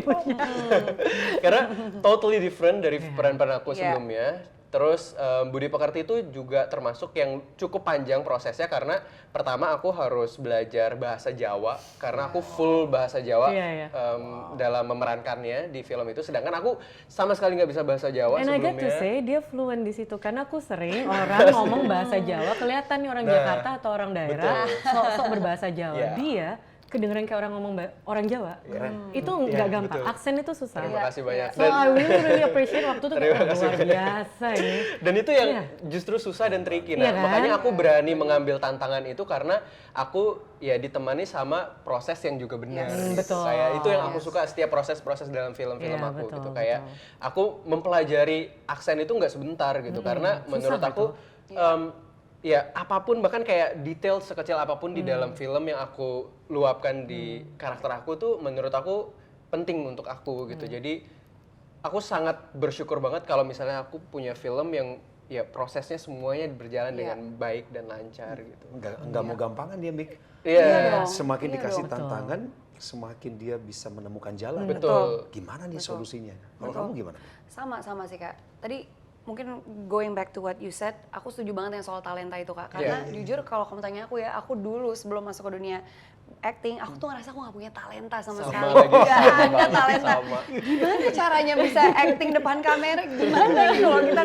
Karena totally different dari peran-peran aku Iya. sebelumnya. Terus Budi Pekerti itu juga termasuk yang cukup panjang prosesnya karena pertama aku harus belajar bahasa Jawa karena aku full bahasa Jawa Iya, iya. dalam memerankannya di film itu. Sedangkan aku sama sekali nggak bisa bahasa Jawa And I sebelumnya. get to say dia fluent di situ karena aku sering orang ngomong bahasa Jawa kelihatan nih orang Jakarta atau orang daerah sok-sok berbahasa Jawa. Iya. Dia kedengeran kayak orang ngomong orang Jawa. Itu Iya, nggak gampang. betul. Aksen itu susah. Terima kasih banyak. So I really appreciate waktu itu kayak luar biasa ini. Dan itu yang Iya. justru susah dan tricky. Iya Nah, kan? makanya aku berani mengambil tantangan itu karena aku ya ditemani sama proses yang juga benar. Yes. gitu. Betul. Kayak itu yang aku suka setiap proses-proses dalam film-film Iya, aku betul, gitu. Kayak aku mempelajari aksen itu nggak sebentar gitu. Karena menurut susah aku ya apapun bahkan kayak detail sekecil apapun di dalam film yang aku luapkan di karakter aku tuh menurut aku penting untuk aku gitu. Jadi aku sangat bersyukur banget kalau misalnya aku punya film yang ya prosesnya semuanya berjalan dengan baik dan lancar gitu. Nggak mau gampangan dia, Mik. Iya. Semakin Iya dikasih dong. tantangan, semakin dia bisa menemukan jalan. Betul. Gimana nih solusinya? Kalau kamu gimana? Sama sih Kak. Tadi mungkin going back to what you said, aku setuju banget yang soal talenta itu Kak. Karena jujur kalau kamu tanya aku ya, aku dulu sebelum masuk ke dunia acting, aku tuh ngerasa aku gak punya talenta sama sekali. lagi, Gak sama ada banget, talenta. sama. Gimana caranya bisa acting depan kamera? Gimana gitu loh, kita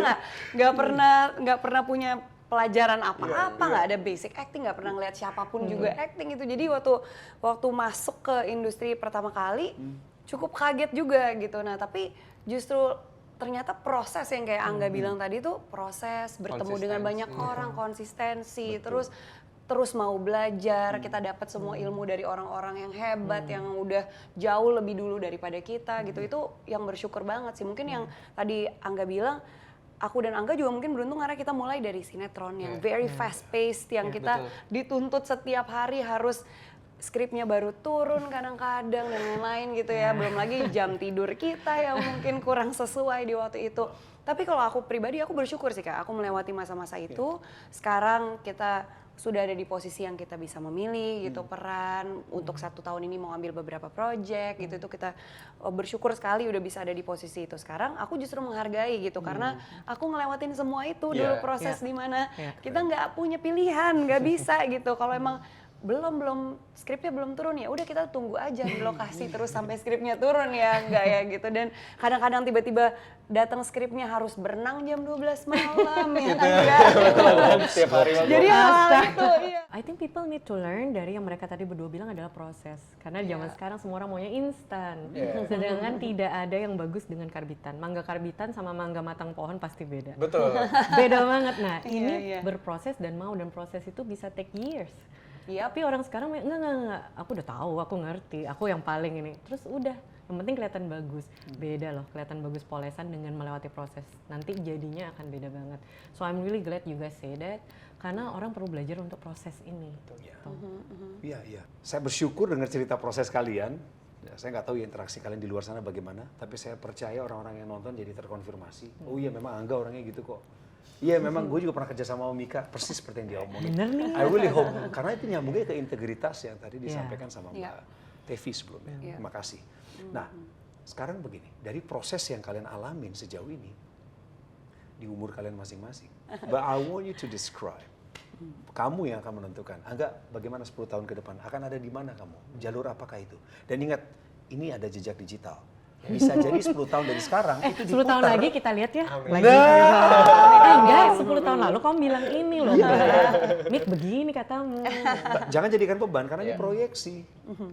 nggak pernah punya pelajaran apa-apa, nggak ada basic acting, nggak pernah ngeliat siapapun juga acting itu. Jadi waktu masuk ke industri pertama kali, cukup kaget juga gitu. Nah tapi justru ternyata proses yang kayak Angga bilang tadi tuh proses bertemu dengan banyak orang, konsistensi, terus mau belajar, kita dapat semua ilmu dari orang-orang yang hebat, yang udah jauh lebih dulu daripada kita gitu. Itu yang bersyukur banget sih. Mungkin yang tadi Angga bilang, aku dan Angga juga mungkin beruntung karena kita mulai dari sinetron yang very fast paced, yang kita dituntut setiap hari harus skripnya baru turun kadang-kadang dan lain-lain gitu ya. Belum lagi jam tidur kita yang mungkin kurang sesuai di waktu itu. Tapi kalau aku pribadi, aku bersyukur sih Kak, aku melewati masa-masa itu. Sekarang kita sudah ada di posisi yang kita bisa memilih gitu peran. Untuk 1 tahun ini mau ambil beberapa project gitu. Itu kita bersyukur sekali udah bisa ada di posisi itu. Sekarang aku justru menghargai gitu. Karena aku ngelewatin semua itu dulu proses dimana kita nggak punya pilihan, nggak bisa gitu. Kalau emang belum skripnya belum turun ya, udah kita tunggu aja di lokasi terus sampai skripnya turun ya, enggak ya gitu. Dan kadang-kadang tiba-tiba datang skripnya harus berenang jam 12 malam ya kan enggak. Setiap hari waktu. Jadi hal itu iya. I think people need to learn dari yang mereka tadi berdua bilang adalah proses. Karena zaman sekarang semua orang maunya instan. Sedangkan tidak ada yang bagus dengan karbitan. Mangga karbitan sama mangga matang pohon pasti beda. Betul. Beda banget. Nah, Iya. ini berproses dan proses itu bisa take years. Yap. Tapi orang sekarang enggak, aku udah tahu, aku ngerti, aku yang paling ini. Terus udah, yang penting kelihatan bagus. Beda loh, kelihatan bagus polesan dengan melewati proses. Nanti jadinya akan beda banget. So I'm really glad you guys say that, karena orang perlu belajar untuk proses ini. Iya. Saya bersyukur dengar cerita proses kalian. Ya, saya nggak tahu ya interaksi kalian di luar sana bagaimana, tapi saya percaya orang-orang yang nonton jadi terkonfirmasi. Oh iya, memang Angga orangnya gitu kok. Iya, memang gue juga pernah kerja sama Mika, persis seperti yang dia omongin. Bener nih. I really hope, karena itu nyambungnya ke integritas yang tadi disampaikan sama Mbak Iya. Tevi sebelumnya. Iya. Terima kasih. Nah, sekarang begini, dari proses yang kalian alamin sejauh ini, di umur kalian masing-masing, but I want you to describe, kamu yang akan menentukan, Angga bagaimana 10 tahun ke depan, akan ada di mana kamu, jalur apakah itu. Dan ingat, ini ada jejak digital. Bisa jadi 10 tahun dari sekarang, itu 10 tahun diputar. lagi kita lihat ya. Amin. Lagi. Enggak, 10 tahun lalu kamu bilang ini loh. Mik begini katamu. Jangan jadikan beban karena ini Iya. proyeksi.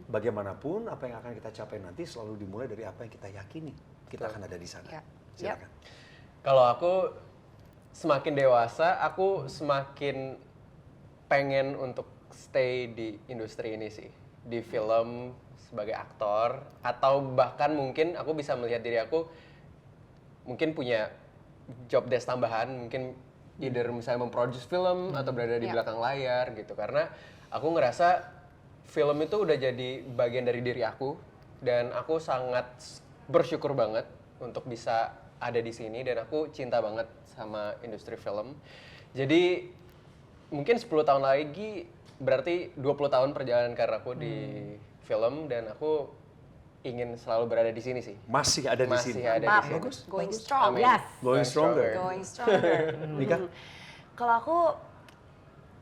Bagaimanapun apa yang akan kita capai nanti selalu dimulai dari apa yang kita yakini. Kita akan ada di sana. Iya. Silakan. Kalau aku semakin dewasa, aku semakin pengen untuk stay di industri ini sih. Di film, sebagai aktor, atau bahkan mungkin aku bisa melihat diri aku mungkin punya job desk tambahan, mungkin either misalnya memproduce film atau berada di Iya. belakang layar gitu. Karena aku ngerasa film itu udah jadi bagian dari diri aku dan aku sangat bersyukur banget untuk bisa ada di sini dan aku cinta banget sama industri film. Jadi mungkin 10 tahun lagi berarti 20 tahun perjalanan karir aku di film dan aku ingin selalu berada di sini sih. Masih ada di Masih sini. ada di Mantap. sini. Bagus. Going strong. Amin. Yes. Going stronger. Going stronger. Mika? Kalau aku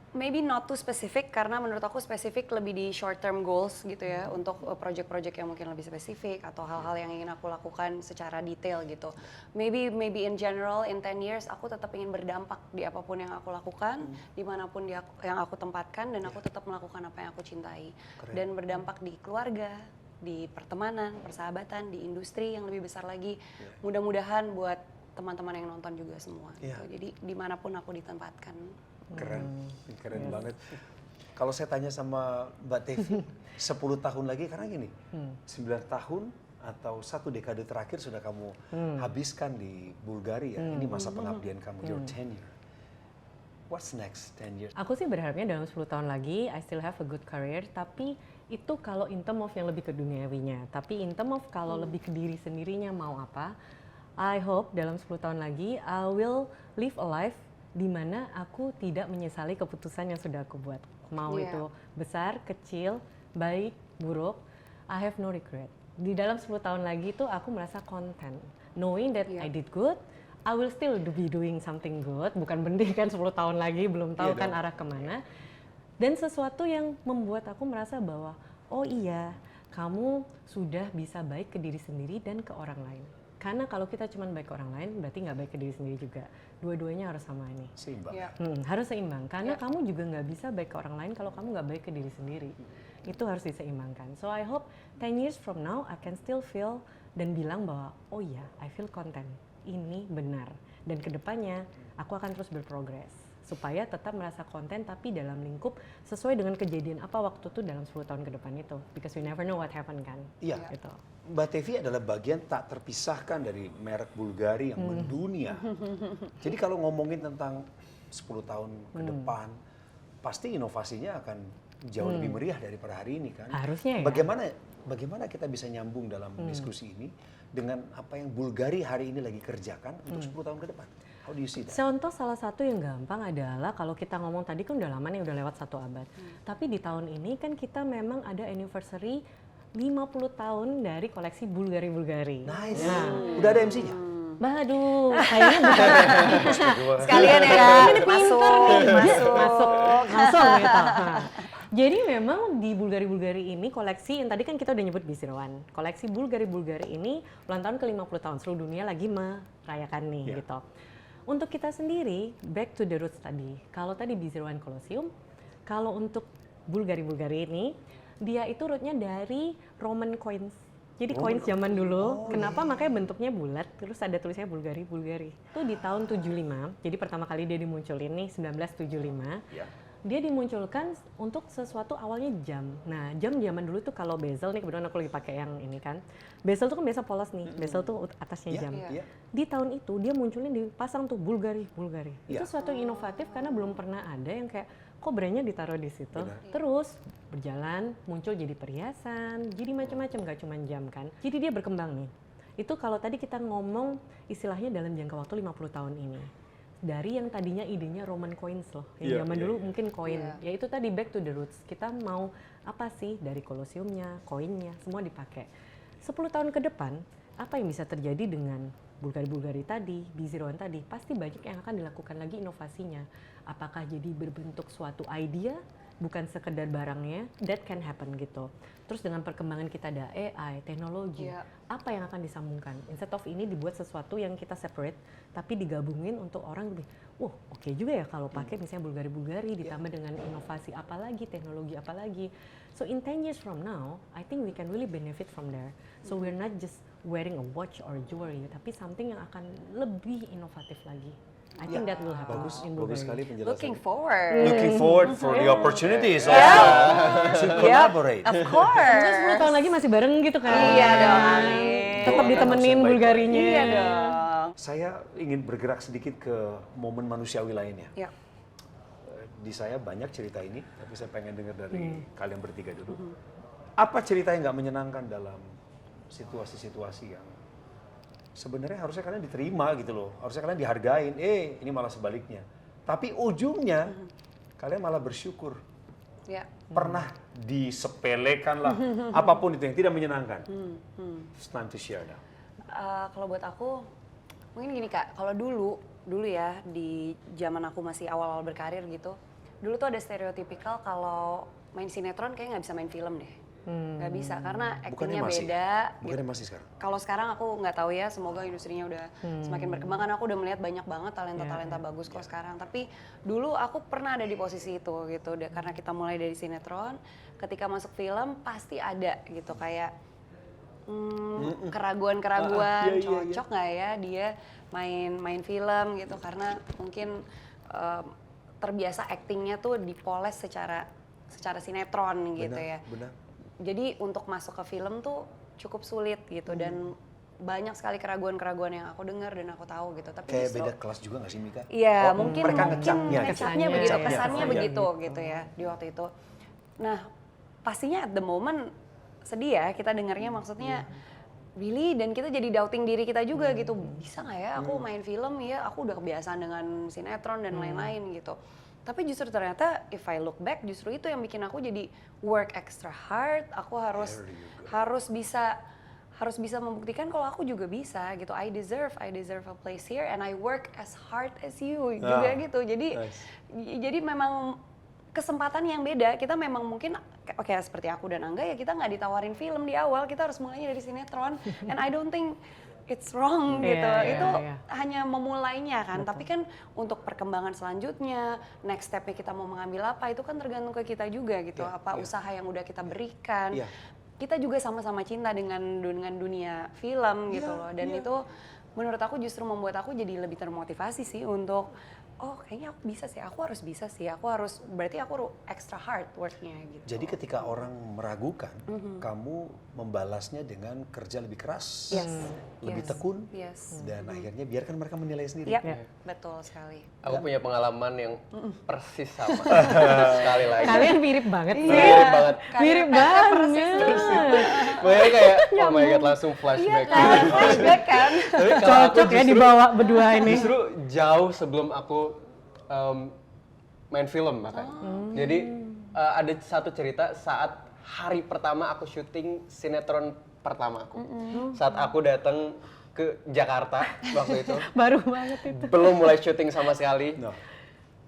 maybe not too specific karena menurut aku spesifik lebih di short term goals gitu ya untuk project-project yang mungkin lebih spesifik atau hal-hal yang ingin aku lakukan secara detail gitu. Maybe in general in 10 years aku tetap ingin berdampak di apapun yang aku lakukan, dimanapun yang aku tempatkan dan aku tetap melakukan apa yang aku cintai. Keren. Dan berdampak di keluarga, di pertemanan, persahabatan, di industri yang lebih besar lagi. Mudah-mudahan buat teman-teman yang nonton juga semua. Iya. Gitu. Jadi dimanapun aku ditempatkan. Keren banget. Kalau saya tanya sama Mbak Tevi, 10 tahun lagi, karena gini, 9 tahun atau 1 dekade terakhir sudah kamu habiskan di Bulgaria. Ini masa pengabdian kamu, your tenure. What's next 10 years? Aku sih berharapnya dalam 10 tahun lagi I still have a good career, tapi itu kalau in term of yang lebih ke duniawinya. Tapi in term of kalau lebih ke diri sendirinya mau apa, I hope dalam 10 tahun lagi I will live a life di mana aku tidak menyesali keputusan yang sudah aku buat. Mau Iya. itu besar, kecil, baik, buruk, I have no regret. Di dalam 10 tahun lagi tuh aku merasa content. Knowing that Iya. I did good, I will still be doing something good. Bukan penting kan 10 tahun lagi, belum tahu Iya kan dong. arah kemana. Dan sesuatu yang membuat aku merasa bahwa, oh iya, kamu sudah bisa baik ke diri sendiri dan ke orang lain. Karena kalau kita cuma baik ke orang lain, berarti nggak baik ke diri sendiri juga. Dua-duanya harus sama ini. Seimbang. Iya. Harus seimbang. Karena Ya. kamu juga nggak bisa baik ke orang lain kalau kamu nggak baik ke diri sendiri. Itu harus diseimbangkan. So I hope 10 years from now I can still feel dan bilang bahwa, oh iya, I feel content. Ini benar. Dan kedepannya aku akan terus berprogres. Supaya tetap merasa konten tapi dalam lingkup sesuai dengan kejadian apa waktu itu dalam 10 tahun ke depan itu. Because we never know what happen kan. Iya. Gitu. Mbak Tevi adalah bagian tak terpisahkan dari merek Bulgari yang mendunia. Jadi kalau ngomongin tentang 10 tahun ke depan, pasti inovasinya akan jauh lebih meriah daripada hari ini kan. Harusnya ya. Bagaimana kita bisa nyambung dalam diskusi ini dengan apa yang Bulgari hari ini lagi kerjakan untuk 10 tahun ke depan? How do you see that? Contoh salah satu yang gampang adalah kalau kita ngomong tadi kan udah lama nih, udah lewat 1 abad. Tapi di tahun ini kan kita memang ada anniversary 50 tahun dari koleksi Bulgari-Bulgari. Nice. Nah, Udah ada MC-nya? Aduh, kayaknya bukan. Sekalian ya, Ini pinter masuk, nih. masuk. Masuk gitu. Nah, Jadi memang di Bulgari-Bulgari ini koleksi yang tadi kan kita udah nyebut Bizirwan. Koleksi Bulgari-Bulgari ini ulang tahun ke-50 tahun, seluruh dunia lagi merayakan nih gitu. Untuk kita sendiri, back to the roots tadi. Kalau tadi Bizirwan Colosseum, kalau untuk Bulgari-Bulgari ini, dia itu rootnya dari Roman coins. Jadi coins zaman dulu, kenapa makanya bentuknya bulat, terus ada tulisnya Bulgari-Bulgari. Itu di tahun 75, jadi pertama kali dia dimunculin nih 1975. Dia dimunculkan untuk sesuatu awalnya jam. Nah, jam zaman dulu tuh kalau bezel nih, kebetulan aku lagi pakai yang ini kan. Bezel tuh kan biasa polos nih, bezel tuh atasnya jam. Di tahun itu dia munculnya dipasang tuh Bulgari. Itu sesuatu yang inovatif karena belum pernah ada yang kayak kok brandnya ditaruh di situ. Terus berjalan muncul jadi perhiasan, jadi macam-macam, gak cuma jam kan. Jadi dia berkembang nih. Itu kalau tadi kita ngomong istilahnya dalam jangka waktu 50 tahun ini. Dari yang tadinya idenya Roman coins loh, yang zaman dulu mungkin koin, ya itu tadi back to the roots. Kita mau apa sih dari kolosiumnya, koinnya, semua dipakai. 10 tahun ke depan, apa yang bisa terjadi dengan Bulgari-Bulgari tadi, Bizirwan tadi, pasti banyak yang akan dilakukan lagi inovasinya. Apakah jadi berbentuk suatu idea, bukan sekedar barangnya, that can happen gitu. Terus dengan perkembangan kita ada AI, teknologi, apa yang akan disambungkan? Instead of ini dibuat sesuatu yang kita separate, tapi digabungin untuk orang lebih, oke juga ya kalau pakai misalnya Bulgari-Bulgari ditambah dengan inovasi apa lagi, teknologi apa lagi. So in 10 years from now, I think we can really benefit from there. So we're not just wearing a watch or jewelry, tapi something yang akan lebih inovatif lagi. I think that will happen in Bulgari. Bagus sekali penjelasan. Looking forward. Looking forward for the opportunities also to collaborate. Of course. Terus 10 tahun lagi masih bareng gitu kan? Iya dong, amin. Tetap ditemenin Bulgarinya. Iya dong. Saya ingin bergerak sedikit ke momen manusiawi lainnya. Ya. Di saya banyak cerita ini, tapi saya pengen dengar dari kalian bertiga dulu. Apa cerita yang nggak menyenangkan dalam situasi-situasi yang sebenarnya harusnya kalian diterima gitu loh, harusnya kalian dihargain, ini malah sebaliknya. Tapi ujungnya kalian malah bersyukur. Ya. Pernah disepelekan lah, apapun itu yang tidak menyenangkan. It's time to share now. Kalau buat aku, mungkin gini Kak, kalau dulu ya di zaman aku masih awal-awal berkarir gitu, dulu tuh ada stereotipikal kalau main sinetron kayak nggak bisa main film deh. Nggak bisa karena aktingnya beda. Bukannya masih sekarang? Kalau sekarang aku nggak tahu ya, semoga industrinya udah semakin berkembang. Kan aku udah melihat banyak banget talenta-talenta bagus kok sekarang. Tapi dulu aku pernah ada di posisi itu gitu, karena kita mulai dari sinetron. Ketika masuk film pasti ada gitu kayak keraguan-keraguan, cocok nggak ya dia main film gitu, karena mungkin terbiasa aktingnya tuh dipoles secara sinetron gitu ya. Benar. Jadi untuk masuk ke film tuh cukup sulit gitu dan banyak sekali keraguan-keraguan yang aku dengar dan aku tahu gitu. Tapi kayak justru, beda kelas juga nggak sih Mika? Iya, Oh, mungkin mereka ngecapnya begitu, Kesannya, kesannya iya. begitu gitu ya di waktu itu. Nah, pastinya at the moment sedih ya kita dengarnya, maksudnya really, dan kita jadi doubting diri kita juga gitu. Bisa nggak ya aku main film ya, aku udah kebiasaan dengan sinetron dan lain-lain gitu. Tapi justru ternyata if I look back, justru itu yang bikin aku jadi work extra hard. Aku harus bisa membuktikan kalau aku juga bisa gitu. I deserve a place here and I work as hard as you juga gitu. Jadi memang kesempatan yang beda. Kita memang mungkin oke, seperti aku dan Angga ya, kita nggak ditawarin film di awal, kita harus mulainya dari sinetron. And I don't think it's wrong gitu. Itu hanya memulainya kan. Tapi kan untuk perkembangan selanjutnya, next step-nya kita mau mengambil apa, itu kan tergantung ke kita juga gitu. Usaha yang udah kita berikan. Kita juga sama-sama cinta dengan dunia film gitu loh. Dan itu menurut aku justru membuat aku jadi lebih termotivasi sih untuk kayaknya aku bisa sih, berarti aku extra hard worknya gitu. Jadi ketika orang meragukan, kamu membalasnya dengan kerja lebih keras, lebih tekun, dan akhirnya biarkan mereka menilai sendiri. Iya, betul sekali. Aku punya pengalaman yang persis sama. Sekali lagi. Kalian mirip banget sih. Mirip banget. Mirip banget. Makanya kayak, oh my god, langsung flashback. Flashback kan. Tapi kalau aku Cocok ya dibawa berdua ini. Justru jauh sebelum aku main film bahkan. Jadi ada satu cerita saat hari pertama aku syuting sinetron pertama aku. Saat aku datang ke Jakarta waktu itu. Baru banget itu. Belum mulai syuting sama sekali.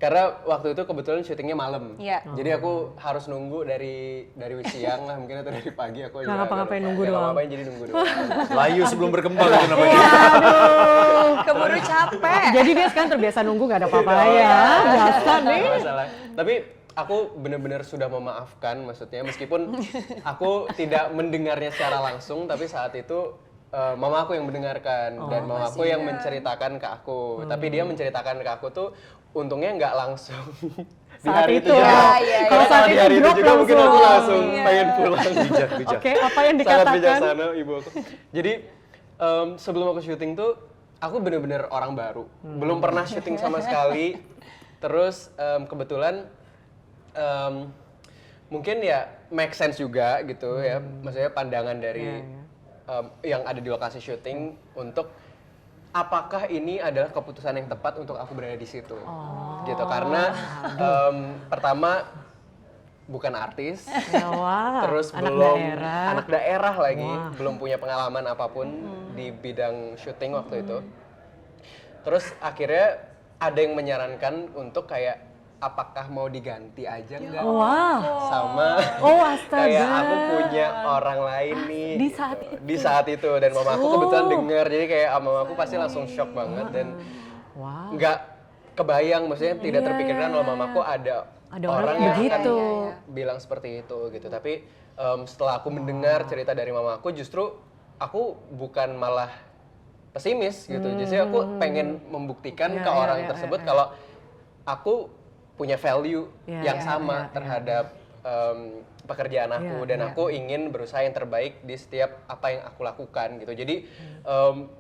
Karena waktu itu kebetulan syutingnya malam. Iya. Jadi aku harus nunggu dari siang lah mungkin atau dari pagi aku Nggak ngapa-ngapain, nunggu nggak doang. ngapa-ngapain, jadi nunggu doang. Layu sebelum berkembang itu namanya. Keburu capek. Jadi dia sekarang terbiasa nunggu nggak ada apa-apa ya. Biasa nih. Nggak masalah. Tapi aku benar-benar sudah memaafkan, maksudnya meskipun aku tidak mendengarnya secara langsung, tapi saat itu mama aku yang mendengarkan dan mama aku yang menceritakan ke aku. Tapi dia menceritakan ke aku tuh untungnya nggak langsung di Saat hari itu itu juga. ya. Iya. Kalau saat di itu hari itu drop juga mungkin aku langsung. langsung pengen pulang. Bijak. Oke, apa yang Sangat dikatakan? bijaksana ibu aku. Jadi sebelum aku syuting tuh aku bener-bener orang baru, belum pernah syuting sama sekali. Terus kebetulan mungkin ya make sense juga gitu ya, maksudnya pandangan dari yang ada di lokasi syuting untuk apakah ini adalah keputusan yang tepat untuk aku berada di situ, gitu. Karena pertama bukan artis. Ya, wah, Terus anak belum daerah. anak daerah lagi, belum punya pengalaman apapun di bidang syuting waktu itu. Terus akhirnya ada yang menyarankan untuk kayak apakah mau diganti aja nggak Wah. sama Oh, astaga. kayak aku punya orang lain nih Di gitu. saat itu? Di saat itu dan mama aku kebetulan denger, jadi kayak mama aku pasti langsung shock banget dan Wow. nggak kebayang, maksudnya tidak terpikirkan kalau mamaku ada orang yang begitu. akan bilang seperti itu gitu. Tapi setelah aku mendengar cerita dari mamaku, justru aku bukan malah pesimis gitu. Jadi aku pengen membuktikan ke orang tersebut kalau aku punya value yang sama terhadap pekerjaan aku dan aku ingin berusaha yang terbaik di setiap apa yang aku lakukan gitu. Jadi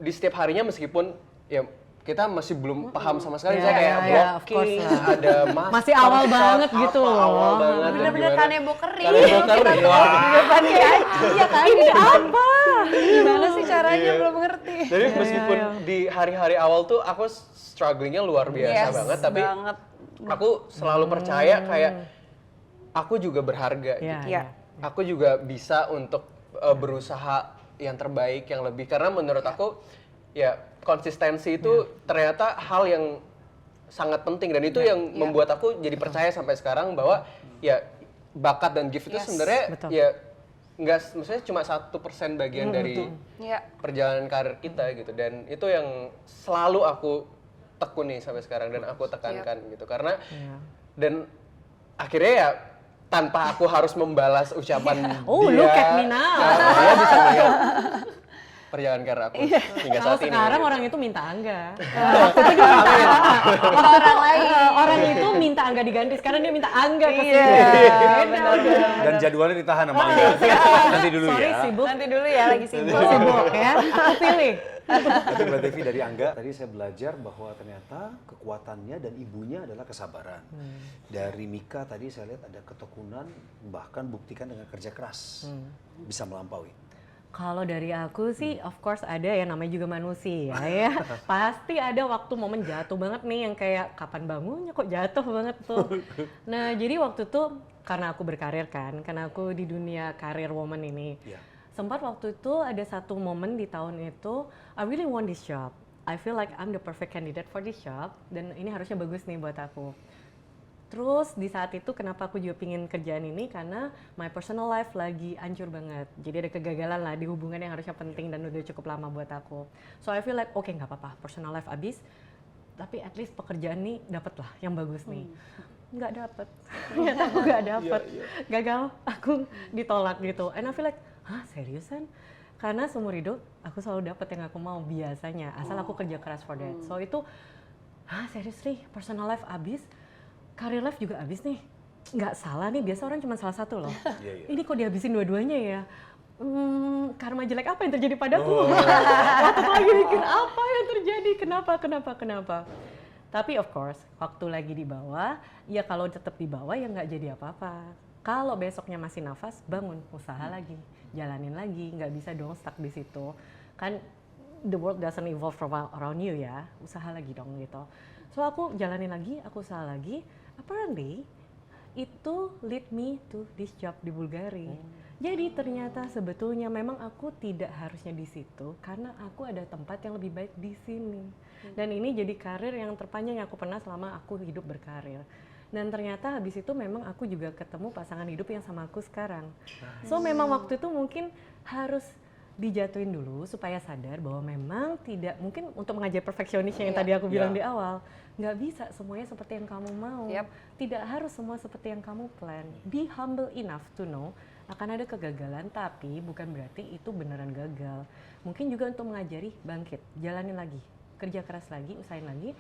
di setiap harinya meskipun ya kita masih belum paham sama sekali, saya kayak of blocking, course lah. ada master Masih awal shot, banget gitu apa, loh. awal banget dan Bener-bener gimana. kanebo kering. Kanebo Kita kering. tuh di depan dia aja. Iya kan? Ini apa? Gimana sih caranya? Iya. Belum ngerti. Jadi meskipun di hari-hari awal tuh aku strugglingnya luar biasa Yes, banget, tapi banget. aku selalu percaya kayak aku juga berharga Iya, gitu. Iya. Aku juga bisa untuk berusaha yang terbaik, yang lebih, karena menurut aku ya konsistensi itu ternyata hal yang sangat penting dan itu yang membuat aku jadi percaya sampai sekarang bahwa ya bakat dan gift itu sebenarnya Betul. ya nggak, maksudnya cuma 1% bagian dari Iya. perjalanan karir kita gitu, dan itu yang selalu aku tekuni sampai sekarang dan aku tekankan gitu, karena dan akhirnya ya tanpa aku harus membalas ucapan Oh, dia, look at me now. dia bisa melihat perjalanan karir aku hingga Kalau saat ini. sekarang gitu. orang itu minta Angga. Waktu itu dia minta Orang lain. orang itu minta Angga diganti, sekarang dia minta Angga ke sini. Iya, Beda. Dan jadwalnya ditahan sama Angga. Nanti dulu Sorry, ya. sibuk. Nanti dulu ya, lagi sibuk. Sibuk ya. Aku pilih. Tapi Mbak Devi, dari Angga tadi saya belajar bahwa ternyata kekuatannya dan ibunya adalah kesabaran. Dari Mika tadi saya lihat ada ketekunan, bahkan buktikan dengan kerja keras bisa melampaui. Kalau dari aku sih, of course ada ya, namanya juga manusia ya. Pasti ada waktu momen jatuh banget nih yang kayak kapan bangunnya kok jatuh banget tuh. Nah jadi waktu itu karena aku berkarir kan, karena aku di dunia karir woman ini. Iya. Sempat waktu itu ada satu momen di tahun itu, I really want this job. I feel like I'm the perfect candidate for this job dan ini harusnya bagus nih buat aku. Terus di saat itu kenapa aku juga pingin kerjaan ini, karena my personal life lagi hancur banget. Jadi ada kegagalan lah di hubungan yang harusnya penting dan udah cukup lama buat aku. So I feel like oke, nggak apa-apa, personal life abis, tapi at least pekerjaan nih dapet lah yang bagus nih. Nggak dapet, ternyata aku nggak dapet. Gagal, aku ditolak gitu. And I feel like, hah seriusan? Karena seumur hidup aku selalu dapet yang aku mau biasanya, asal aku kerja keras for that. So itu, hah seriously, personal life abis? Career life juga habis nih, nggak salah nih, biasa orang cuma salah satu loh. Ini kok dihabisin dua-duanya ya? Karma jelek apa yang terjadi padaku? Waktu lagi mikir apa yang terjadi, kenapa? Tapi of course, waktu lagi di bawah, ya kalau tetap di bawah ya nggak jadi apa-apa. Kalau besoknya masih nafas, bangun, usaha lagi, jalanin lagi, nggak bisa dong stuck di situ. Kan the world doesn't evolve from around you ya, usaha lagi dong gitu. So aku jalanin lagi, aku usaha lagi. Apparently itu lead me to this job di Bulgari. Jadi ternyata sebetulnya memang aku tidak harusnya di situ karena aku ada tempat yang lebih baik di sini. Dan ini jadi karir yang terpanjang yang aku pernah selama aku hidup berkarir. Dan ternyata habis itu memang aku juga ketemu pasangan hidup yang sama aku sekarang. So memang waktu itu mungkin harus dijatuhin dulu supaya sadar bahwa memang tidak mungkin untuk mengajar perfeksionisnya yang tadi aku bilang di awal, nggak bisa semuanya seperti yang kamu mau. Tidak harus semua seperti yang kamu plan. Be humble enough to know akan ada kegagalan, tapi bukan berarti itu beneran gagal. Mungkin juga untuk mengajari bangkit, jalanin lagi, kerja keras lagi, usahain lagi.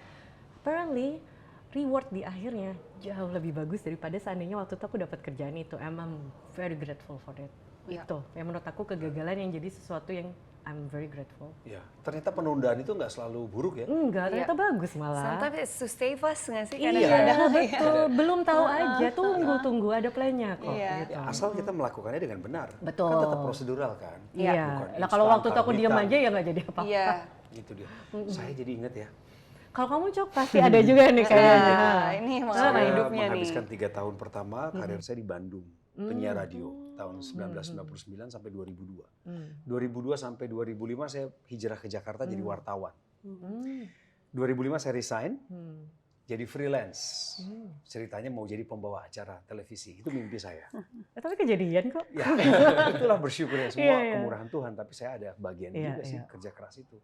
Apparently reward di akhirnya jauh lebih bagus daripada seandainya waktu itu aku dapat kerjaan itu. I'm very grateful for that. Itu yang menurut aku kegagalan yang jadi sesuatu yang I'm very grateful. Ya, ternyata penundaan itu nggak selalu buruk ya? Enggak, ternyata bagus malah. Sometimes it's to save us nggak sih? Iya, betul. Belum tahu aja, tunggu ada plannya kok. Gitu. Ya, asal kita melakukannya dengan benar. Betul. Kan tetap prosedural kan? Iya. Nah kalau waktu itu aku diam aja ya nggak jadi apa-apa. Iya. Gitu dia. Saya jadi ingat ya. Kalau kamu Cok pasti ada juga nih kayaknya. Ini Saya hidupnya nih. menghabiskan 3 tahun pertama karir saya di Bandung. Penyiar radio tahun 1999 sampai 2002. 2002 sampai 2005 saya hijrah ke Jakarta jadi wartawan. 2005 saya resign, jadi freelance. Ceritanya mau jadi pembawa acara televisi. Itu mimpi saya. Tapi kejadian kok. Ya, itulah bersyukur ya semua kemurahan Tuhan. Tapi saya ada bagian juga sih kerja keras itu.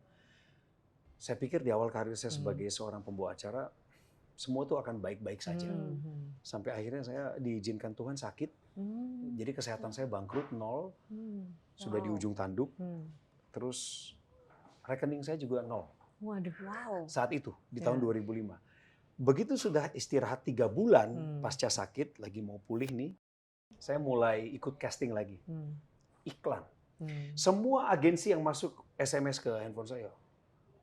Saya pikir di awal karir saya sebagai seorang pembawa acara, semua itu akan baik-baik saja. Sampai akhirnya saya diizinkan Tuhan sakit. Jadi kesehatan saya bangkrut, nol. Sudah di ujung tanduk. Terus rekening saya juga nol. Waduh. Saat itu, di tahun 2005. Begitu sudah istirahat 3 bulan, pasca sakit, lagi mau pulih nih, saya mulai ikut casting lagi. Iklan. Semua agensi yang masuk SMS ke handphone saya,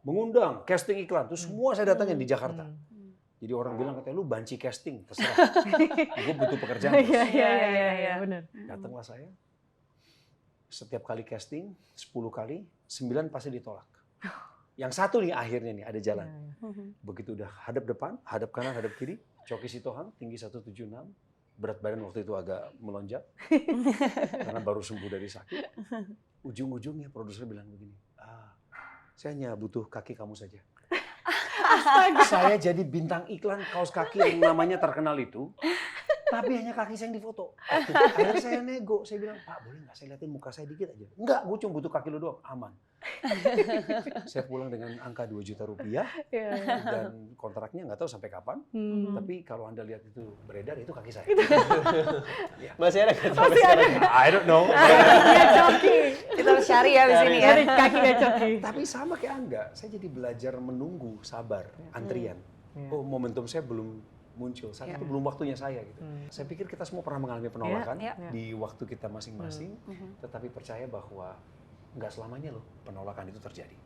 mengundang casting iklan. Terus semua saya datangin di Jakarta. Jadi orang bilang katanya, lu banci casting, terserah. Gue butuh pekerjaan. Iya, benar. Datanglah saya. Setiap kali casting, 10 kali, 9 pasti ditolak. Yang satu nih akhirnya nih ada jalan. Begitu udah hadap depan, hadap kanan, hadap kiri, Coki Sitohang, tinggi 176, berat badan waktu itu agak melonjak, karena baru sembuh dari sakit. Ujung-ujungnya produser bilang begini, saya hanya butuh kaki kamu saja. Saya jadi bintang iklan kaos kaki yang namanya terkenal itu, tapi hanya kaki saya yang difoto. Akhirnya saya nego, saya bilang, Pak boleh nggak saya liatin muka saya dikit aja? Enggak, gue cuma butuh kaki lu doang, aman. Saya pulang dengan angka 2 juta rupiah, dan kontraknya nggak tahu sampai kapan, tapi kalau Anda lihat itu beredar, itu kaki saya. Masih ada kan? Masih ada. I don't know. Kita harus cari ya di sini ya. Dari kakinya Coki. Tapi sama kayak Angga, saya jadi belajar menunggu, sabar, antrian. Oh, momentum saya belum muncul, saat itu belum waktunya saya gitu. Saya pikir kita semua pernah mengalami penolakan di waktu kita masing-masing, tetapi percaya bahwa nggak selamanya loh penolakan itu terjadi.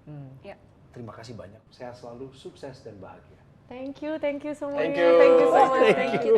Terima kasih banyak, saya selalu sukses dan bahagia. Thank you semuanya. Thank you. Thank you so much. Thank you.